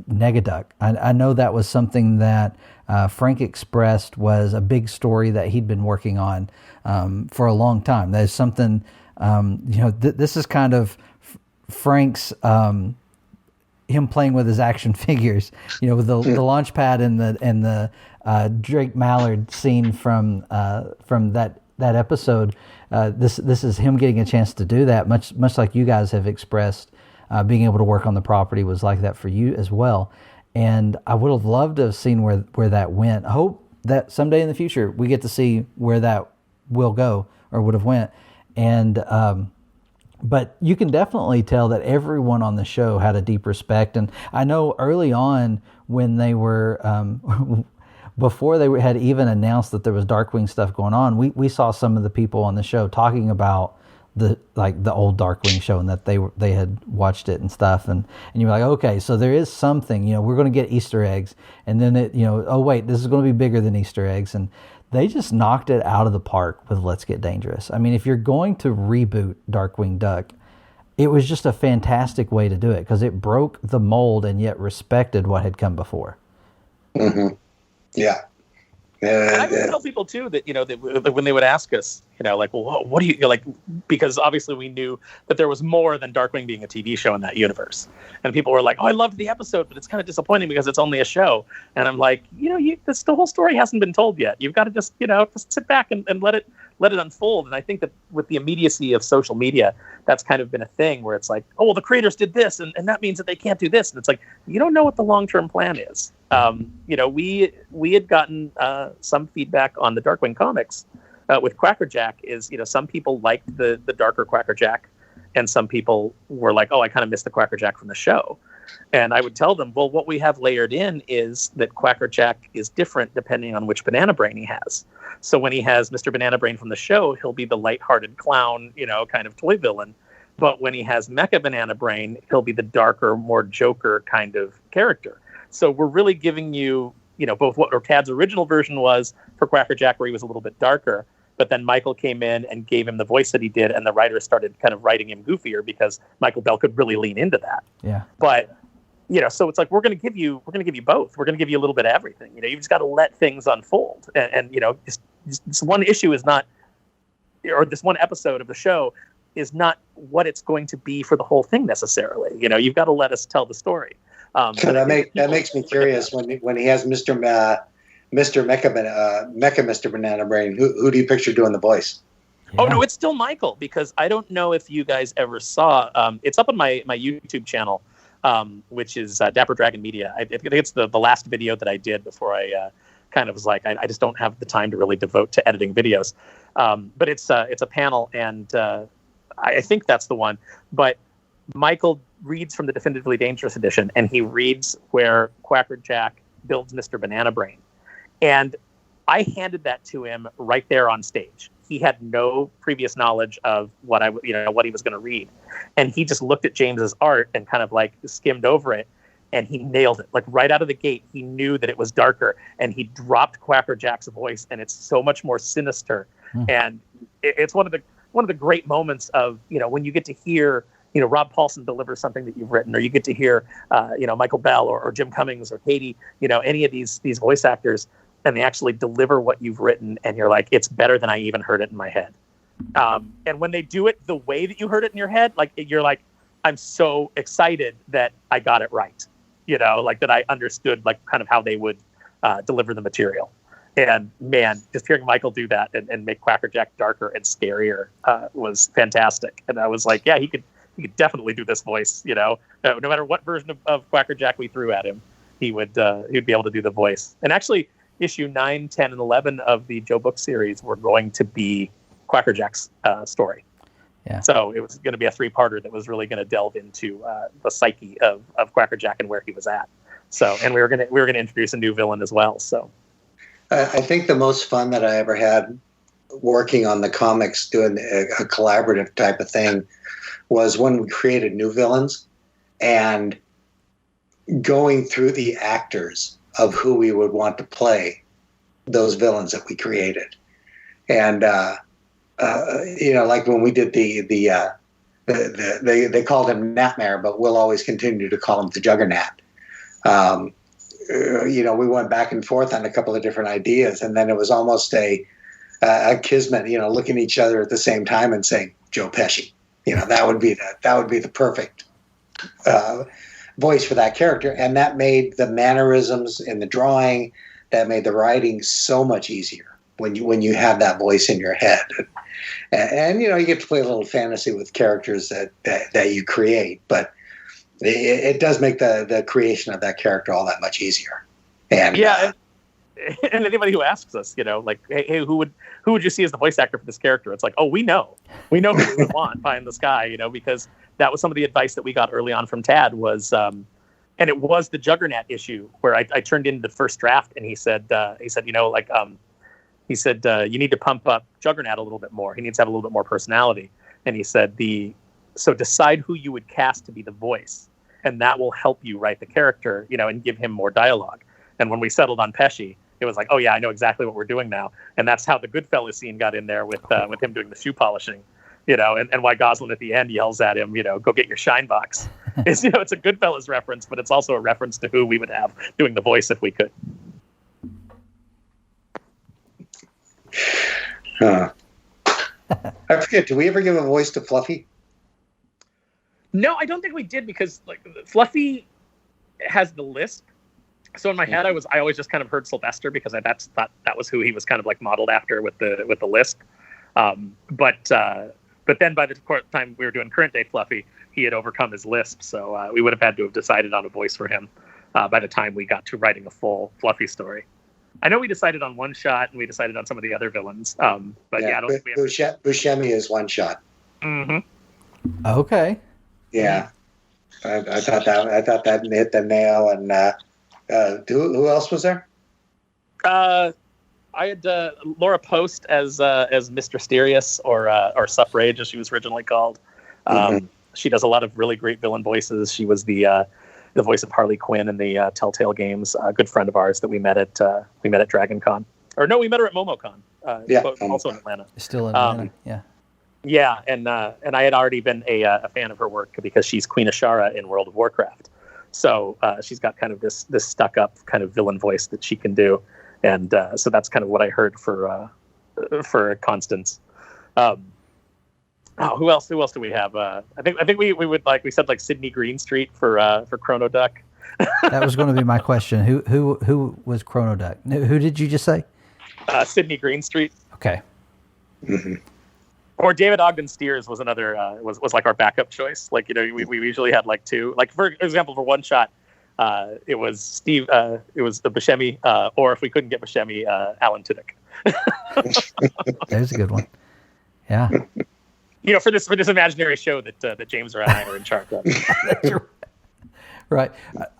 Negaduck. I know that was something that Frank expressed was a big story that he'd been working on for a long time. That is something, this is kind of Frank's, him playing with his action figures, with the launch pad and the Drake Mallard scene from that episode. This is him getting a chance to do that, much like you guys have expressed. Being able to work on the property was like that for you as well. And I would have loved to have seen where that went. I hope that someday in the future we get to see where that will go or would have went. And but you can definitely tell that everyone on the show had a deep respect. And I know early on when they were before they had even announced that there was Darkwing stuff going on, we saw some of the people on the show talking about the old Darkwing show, and that they had watched it and stuff, and you were like, okay, so there is something, we're going to get Easter eggs, and then it, oh wait, this is going to be bigger than Easter eggs, and they just knocked it out of the park with Let's Get Dangerous. I mean, if you're going to reboot Darkwing Duck, it was just a fantastic way to do it because it broke the mold and yet respected what had come before. Mm-hmm. Yeah. And I would tell people too that that when they would ask us, like, well, what do you like? Because obviously we knew that there was more than Darkwing being a TV show in that universe, and people were like, "Oh, I loved the episode, but it's kind of disappointing because it's only a show." And I'm like, the whole story hasn't been told yet. You've got to just sit back and let it unfold. And I think that with the immediacy of social media, that's kind of been a thing where it's like, oh, well, the creators did this, and that means that they can't do this. And it's like, you don't know what the long-term plan is. We had gotten some feedback on the Darkwing comics with Quackerjack is, some people liked the darker Quackerjack, and some people were like, oh, I kind of missed the Quackerjack from the show. And I would tell them, well, what we have layered in is that Quackerjack is different depending on which Banana Brain he has. So when he has Mr. Banana Brain from the show, he'll be the lighthearted clown, kind of toy villain. But when he has Mecha Banana Brain, he'll be the darker, more Joker kind of character. So we're really giving you, both what Tad's original version was for Quackerjack, where he was a little bit darker, but then Michael came in and gave him the voice that he did, and the writers started kind of writing him goofier because Michael Bell could really lean into that. Yeah. But so it's like we're going to give you both. We're going to give you a little bit of everything. You've just got to let things unfold, and this one issue is not, or this one episode of the show is not what it's going to be for the whole thing necessarily. You've got to let us tell the story. So that makes me curious when he has Mr. Mecha Banana Brain. Who do you picture doing the voice? Yeah. Oh no, it's still Michael, because I don't know if you guys ever saw. It's up on my YouTube channel, which is Dapper Dragon Media. I think it's the last video that I did before I kind of was like, I just don't have the time to really devote to editing videos. But it's a panel, and I think that's the one. But Michael reads from the Definitively Dangerous edition, and he reads where Quacker Jack builds Mr. Banana Brain. And I handed that to him right there on stage. He had no previous knowledge of what he was going to read. And he just looked at James's art and kind of like skimmed over it, and he nailed it. Like right out of the gate, he knew that it was darker, and he dropped Quacker Jack's voice, and it's so much more sinister. And it's one of the great moments of, when you get to hear, Rob Paulson deliver something that you've written, or you get to hear, Michael Bell or Jim Cummings or Katie, any of these voice actors, and they actually deliver what you've written, and you're like, it's better than I even heard it in my head. And when they do it the way that you heard it in your head, like you're like, I'm so excited that I got it right, like that I understood like kind of how they would deliver the material. And man, just hearing Michael do that and make Quacker Jack darker and scarier was fantastic. And I was like, yeah, he could definitely do this voice, no matter what version of Quacker Jack we threw at him, he'd be able to do the voice. And actually, issue 9, 10, and 11 of the Joe Book series were going to be Quacker Jack's story. Yeah. So it was going to be a 3-parter that was really going to delve into the psyche of Quacker Jack and where he was at. So, and we were going to introduce a new villain as well. So, I think the most fun that I ever had working on the comics, doing a collaborative type of thing, was when we created new villains and going through the actors of who we would want to play those villains that we created. And, like when we did they called him Natmare, but we'll always continue to call him the Juggernaut. We went back and forth on a couple of different ideas, and then it was almost a kismet, looking at each other at the same time and saying, Joe Pesci, that would be the perfect voice for that character. And that made the mannerisms in the drawing, that made the writing so much easier when you have that voice in your head. And you get to play a little fantasy with characters that you create, but it does make the creation of that character all that much easier. And yeah, and anybody who asks us, like, hey, who would you see as the voice actor for this character? It's like, oh, we know who we would want pie in the sky, because that was some of the advice that we got early on from Tad was, and it was the Juggernaut issue where I turned in the first draft, and he said, you need to pump up Juggernaut a little bit more. He needs to have a little bit more personality. And he said, so decide who you would cast to be the voice, and that will help you write the character, and give him more dialogue. And when we settled on Pesci, it was like, oh yeah, I know exactly what we're doing now. And that's how the Goodfellas scene got in there with him doing the shoe polishing, and why Goslin at the end yells at him, go get your shine box. It's a Goodfellas reference, but it's also a reference to who we would have doing the voice if we could. I forget, do we ever give a voice to Fluffy? No, I don't think we did, because like Fluffy has the lisp. So in my head, I always just kind of heard Sylvester, because I thought that was who he was kind of like modeled after with the lisp. But then by the time we were doing current day Fluffy, he had overcome his lisp. So we would have had to have decided on a voice for him by the time we got to writing a full Fluffy story. I know we decided on One Shot, and we decided on some of the other villains. But yeah, I don't think we have... Buscemi is One Shot. Mm-hmm. Okay. Yeah, I thought that hit the nail. And who else was there? I had Laura Post as Mr. Mysterious or Sup Rage, as she was originally called. She does a lot of really great villain voices. She was the voice of Harley Quinn in the Telltale games. A good friend of ours that we met at Dragon Con. Or no, we met her at MomoCon. Also in Atlanta. Still in Atlanta. Yeah. Yeah, and I had already been a fan of her work because she's Queen Ashara in World of Warcraft. So she's got kind of this stuck up kind of villain voice that she can do, and so that's kind of what I heard for Constance. Who else do we have? I think we would we said Sydney Greenstreet for Chrono Duck. That was going to be my question. Who was Chrono Duck? Who did you just say? Sidney Greenstreet. Okay. Mm-hmm. Or David Ogden Stiers was another was like our backup choice. Like, you know, we usually had like two. Like, for example, for one shot, it was Steve. It was the Buscemi, or if we couldn't get Buscemi, Alan Tudyk. There's a good one. Yeah. You know, for this imaginary show that James and I are in charge of. Right.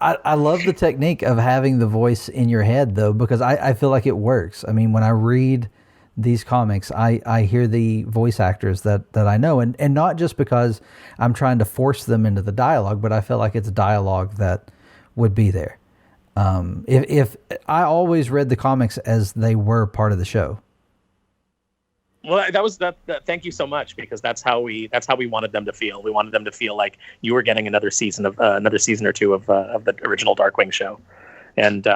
I love the technique of having the voice in your head, though, because I feel like it works. I mean, when I read these comics, I hear the voice actors that I know, and not just because I'm trying to force them into the dialogue, but I feel like it's dialogue that would be there. If I always read the comics as they were part of the show. Well, that was that. Thank you so much, because that's how we wanted them to feel. We wanted them to feel like you were getting another season or two of the original Darkwing show, and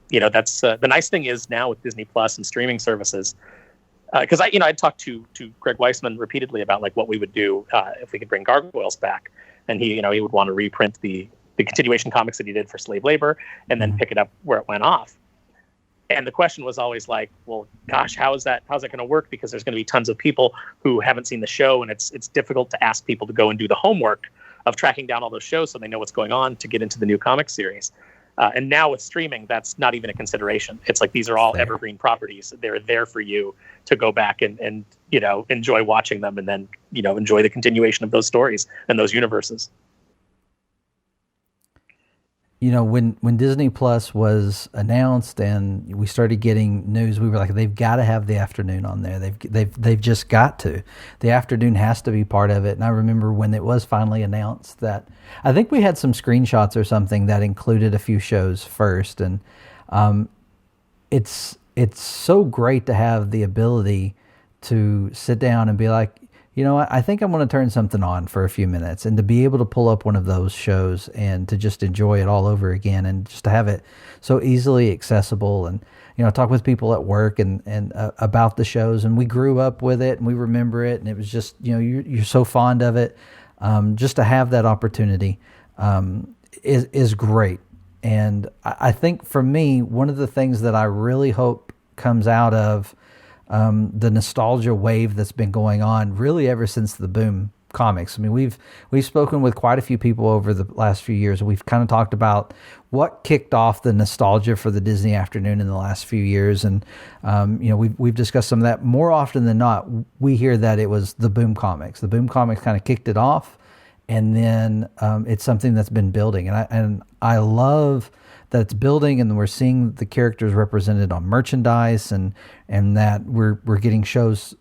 you know, that's the nice thing is now with Disney Plus and streaming services, because I talked to Greg Weisman repeatedly about like what we would do if we could bring Gargoyles back, and he would want to reprint the continuation comics that he did for Slave Labor and then pick it up where it went off. And the question was always like, well, gosh, how's that going to work? Because there's going to be tons of people who haven't seen the show, and it's difficult to ask people to go and do the homework of tracking down all those shows so they know what's going on to get into the new comic series. And now with streaming, that's not even a consideration. It's like these are all evergreen properties. They're there for you to go back and you know, enjoy watching them, and then, you know, enjoy the continuation of those stories and those universes. You know, when Disney Plus was announced and we started getting news, we were like, they've got to have the afternoon on there. They've just got to. The afternoon has to be part of it. And I remember when it was finally announced that I think we had some screenshots or something that included a few shows first, and it's so great to have the ability to sit down and be like, you know what, I think I'm going to turn something on for a few minutes, and to be able to pull up one of those shows and to just enjoy it all over again, and just to have it so easily accessible. And, you know, talk with people at work and about the shows, and we grew up with it and we remember it, and it was just, you know, you're so fond of it. Just to have that opportunity is great. And I think for me, one of the things that I really hope comes out of the nostalgia wave that's been going on really ever since the Boom comics. I mean, we've spoken with quite a few people over the last few years, and we've kind of talked about what kicked off the nostalgia for the Disney afternoon in the last few years. And, you know, we've discussed some of that. More often than not, we hear that it was the Boom comics. The Boom comics kind of kicked it off, and then it's something that's been building. And I love that it's building, and we're seeing the characters represented on merchandise, and that we're getting shows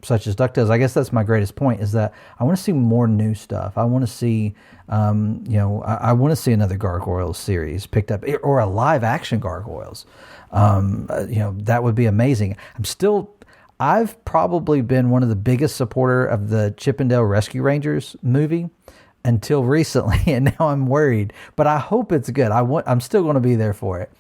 such as DuckTales. I guess that's my greatest point, is that I want to see more new stuff. I want to see, you know, I want to see another Gargoyles series picked up, or a live action Gargoyles. You know, that would be amazing. I've probably been one of the biggest supporter of the Chippendale Rescue Rangers movie until recently, and now I'm worried, but I hope it's good. I'm still going to be there for it.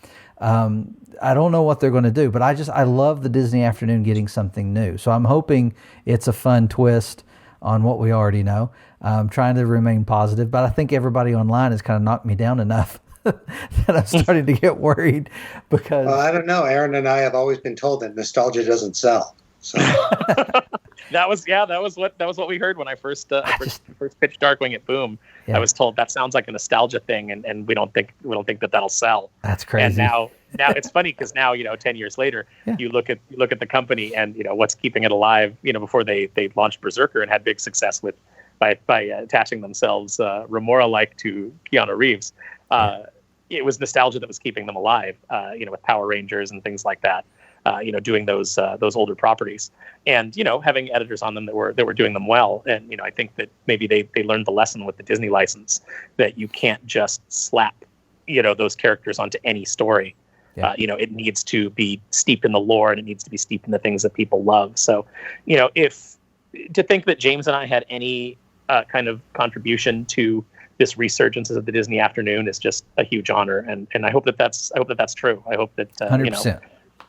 I don't know what they're going to do, but I love the Disney afternoon getting something new. So I'm hoping it's a fun twist on what we already know. I'm trying to remain positive, but I think everybody online has kind of knocked me down enough that I'm starting to get worried, because... Well, I don't know. Aaron and I have always been told that nostalgia doesn't sell. So. That was what we heard when I first pitched Darkwing at Boom. Yeah. I was told that sounds like a nostalgia thing, and we don't think that'll sell. That's crazy. And now it's funny, because now, you know, 10 years later, you look at the company, and, you know, what's keeping it alive. You know, before they launched Berserker and had big success by attaching themselves Remora-like to Keanu Reeves. It was nostalgia that was keeping them alive. You know, with Power Rangers and things like that. You know, doing those older properties, and, you know, having editors on them that were doing them well. And, you know, I think that maybe they learned the lesson with the Disney license, that you can't just slap, you know, those characters onto any story. Yeah. You know, it needs to be steeped in the lore, and it needs to be steeped in the things that people love. So, you know, to think that James and I had any kind of contribution to this resurgence of the Disney afternoon is just a huge honor, and I hope that's true. I hope that 100%. You know,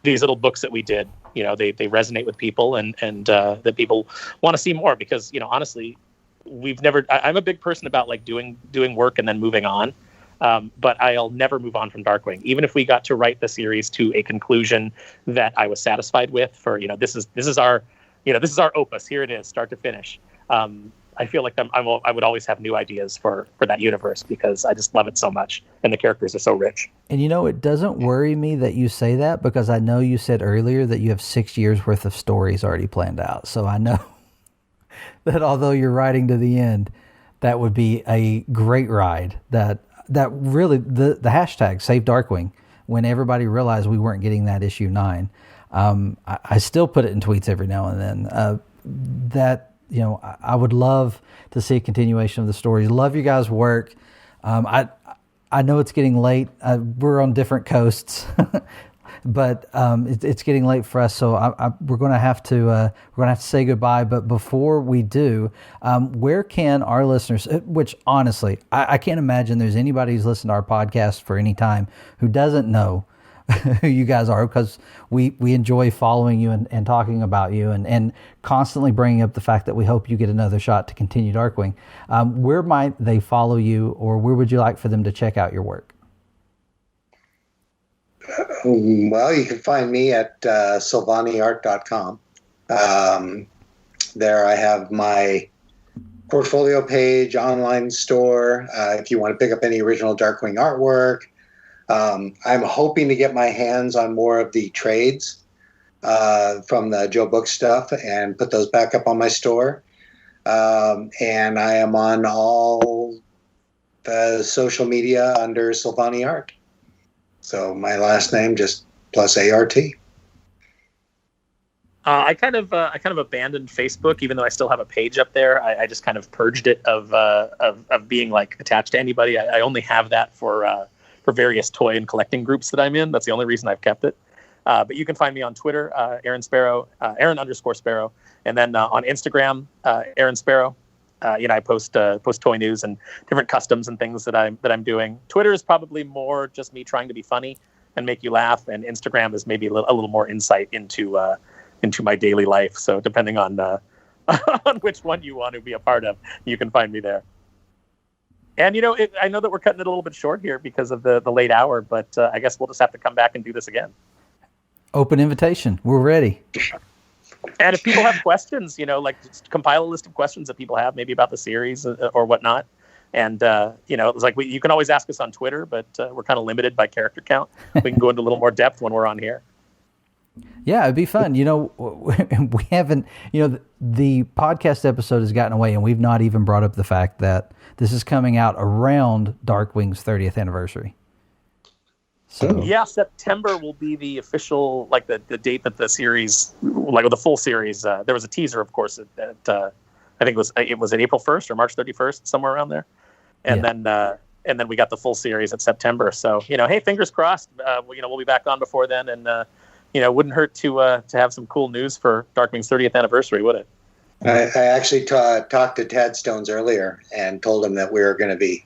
these little books that we did, you know, they resonate with people, and that people want to see more, because, you know, honestly, I'm a big person about like doing work and then moving on. But I'll never move on from Darkwing, even if we got to write the series to a conclusion that I was satisfied with. For this is our opus. Here it is, start to finish. I feel like I would always have new ideas for that universe because I just love it so much, and the characters are so rich. And it doesn't worry me that you say that, because I know you said earlier that you have 6 years worth of stories already planned out. So I know that although you're writing to the end, that would be a great ride. That really, the hashtag Save Darkwing, when everybody realized we weren't getting that issue 9, I still put it in tweets every now and then. I would love to see a continuation of the stories. Love you guys' work. I know it's getting late. We're on different coasts, but it's getting late for us. So we're going to have to say goodbye. But before we do, where can our listeners? Which honestly, I can't imagine there's anybody who's listened to our podcast for any time who doesn't know who you guys are, because we enjoy following you and talking about you and constantly bringing up the fact that we hope you get another shot to continue Darkwing. Where might they follow you, or where would you like for them to check out your work? Well, you can find me at silvaniart.com. There I have my portfolio page, online store, if you want to pick up any original Darkwing artwork. I'm hoping to get my hands on more of the trades from the Joe Book stuff and put those back up on my store. And I am on all the social media under Silvani Art. So my last name just plus ART. I kind of abandoned Facebook, even though I still have a page up there. I just kind of purged it of being like attached to anybody. I only have that for various toy and collecting groups that I'm in. That's the only reason I've kept it. But you can find me on Twitter, Aaron Sparrow, Aaron_Sparrow, and then on Instagram, Aaron Sparrow. I post toy news and different customs and things that I'm doing. Twitter is probably more just me trying to be funny and make you laugh, and Instagram is maybe a little more insight into my daily life. So depending on on which one you want to be a part of, you can find me there. And I know that we're cutting it a little bit short here because of the late hour, but I guess we'll just have to come back and do this again. Open invitation. We're ready. And if people have questions, just compile a list of questions that people have, maybe about the series or whatnot. And it's like you can always ask us on Twitter, but we're kind of limited by character count. We can go into a little more depth when we're on here. Yeah, it'd be fun. We haven't, the podcast episode has gotten away, and we've not even brought up the fact that this is coming out around Darkwing's 30th anniversary. So yeah, September will be the official, like the date that the series, like the full series. There was a teaser, of course, at I think it was at April 1st or March 31st, somewhere around there, and then we got the full series at September. So hey, fingers crossed. We'll be back on before then, and wouldn't hurt to have some cool news for Darkwing's 30th anniversary, would it? I actually talked to Tad Stones earlier and told him that we were going to be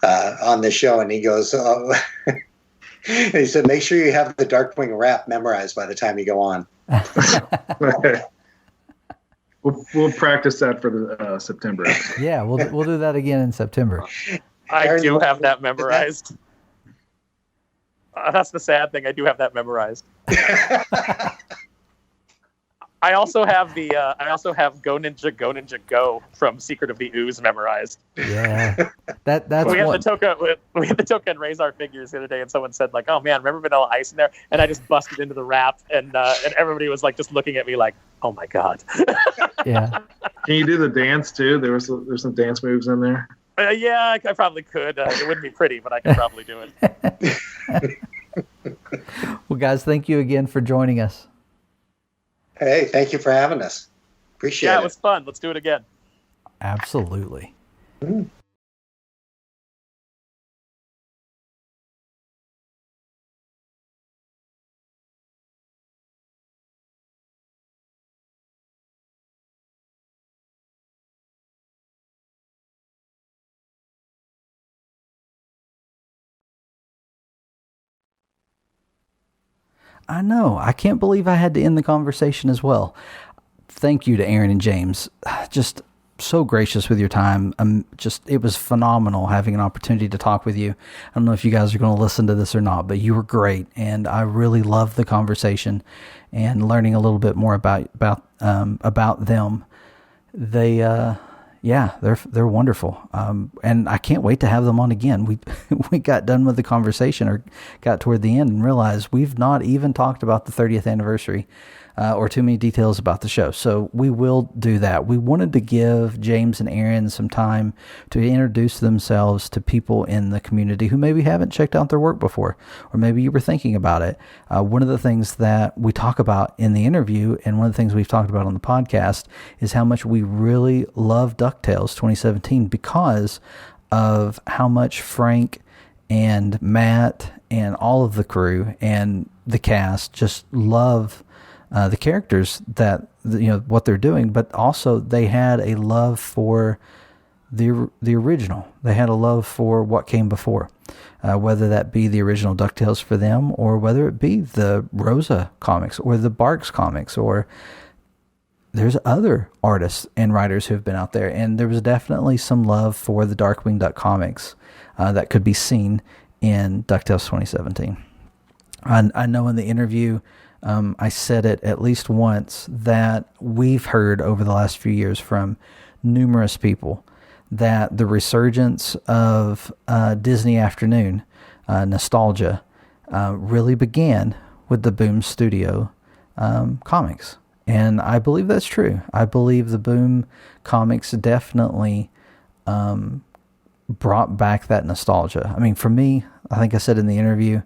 on the show, and he goes, "Oh." He said, "Make sure you have the Darkwing rap memorized by the time you go on." We'll practice that for the September. Yeah, we'll do that again in September. I do have that memorized. That's the sad thing. I do have that memorized. I also have Go Ninja Go Ninja Go from Secret of the Ooze memorized. Yeah, that's we had the Toka and Razor figures the other day, and someone said like, "Oh man, remember Vanilla Ice in there?" And I just busted into the rap, and everybody was like just looking at me like, "Oh my god." Yeah. Can you do the dance too? There's some dance moves in there. Yeah, I probably could. It wouldn't be pretty, but I could probably do it. Well, guys, thank you again for joining us. Hey, thank you for having us. Appreciate it. Yeah, it was fun. Let's do it again. Absolutely. Mm. I know. I can't believe I had to end the conversation as well. Thank you to Aaron and James. Just so gracious with your time. It was phenomenal having an opportunity to talk with you. I don't know if you guys are going to listen to this or not, but you were great, and I really loved the conversation and learning a little bit more about them. They're wonderful, and I can't wait to have them on again. We got done with the conversation, or got toward the end, and realized we've not even talked about the 30th anniversary. Or too many details about the show. So we will do that. We wanted to give James and Aaron some time to introduce themselves to people in the community who maybe haven't checked out their work before, or maybe you were thinking about it. One of the things that we talk about in the interview, and one of the things we've talked about on the podcast, is how much we really love DuckTales 2017 because of how much Frank and Matt and all of the crew and the cast just love the characters, that what they're doing, but also they had a love for the original. They had a love for what came before, whether that be the original DuckTales for them, or whether it be the Rosa comics or the Barks comics, or there's other artists and writers who have been out there. And there was definitely some love for the Darkwing Duck comics that could be seen in DuckTales 2017. I know in the interview, I said it at least once, that we've heard over the last few years from numerous people that the resurgence of Disney Afternoon nostalgia really began with the Boom Studio comics. And I believe that's true. I believe the Boom comics definitely brought back that nostalgia. I mean, for me, I think I said in the interview,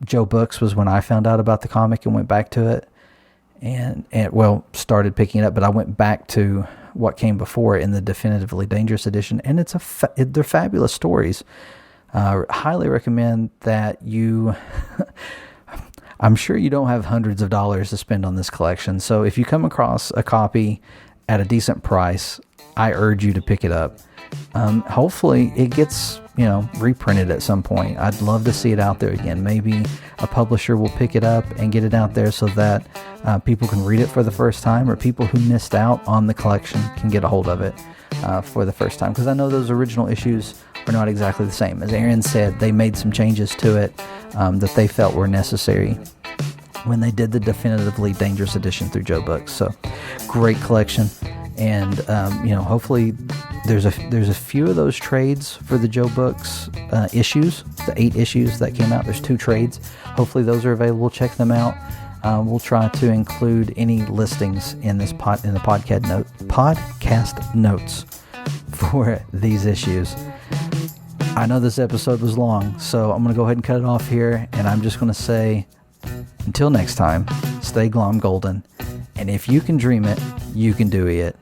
Joe Books was when I found out about the comic and went back to it, and started picking it up, but I went back to what came before in the Definitively Dangerous edition, and they're fabulous stories. Highly recommend that you, I'm sure you don't have hundreds of dollars to spend on this collection, so if you come across a copy at a decent price, I urge you to pick it up. Hopefully it gets reprinted at some point. I'd love to see it out there again. Maybe a publisher will pick it up and get it out there so that people can read it for the first time, or people who missed out on the collection can get a hold of it for the first time. Because I know those original issues are not exactly the same. As Aaron said, they made some changes to it that they felt were necessary when they did the Definitively Dangerous edition through Joe Books. So great collection. And hopefully there's a few of those trades for the Joe Books issues, the 8 issues that came out. There's 2 trades. Hopefully those are available. Check them out. We'll try to include any listings in this in the podcast notes for these issues. I know this episode was long, so I'm going to go ahead and cut it off here, and I'm just going to say, until next time, stay glom golden, and if you can dream it, you can do it.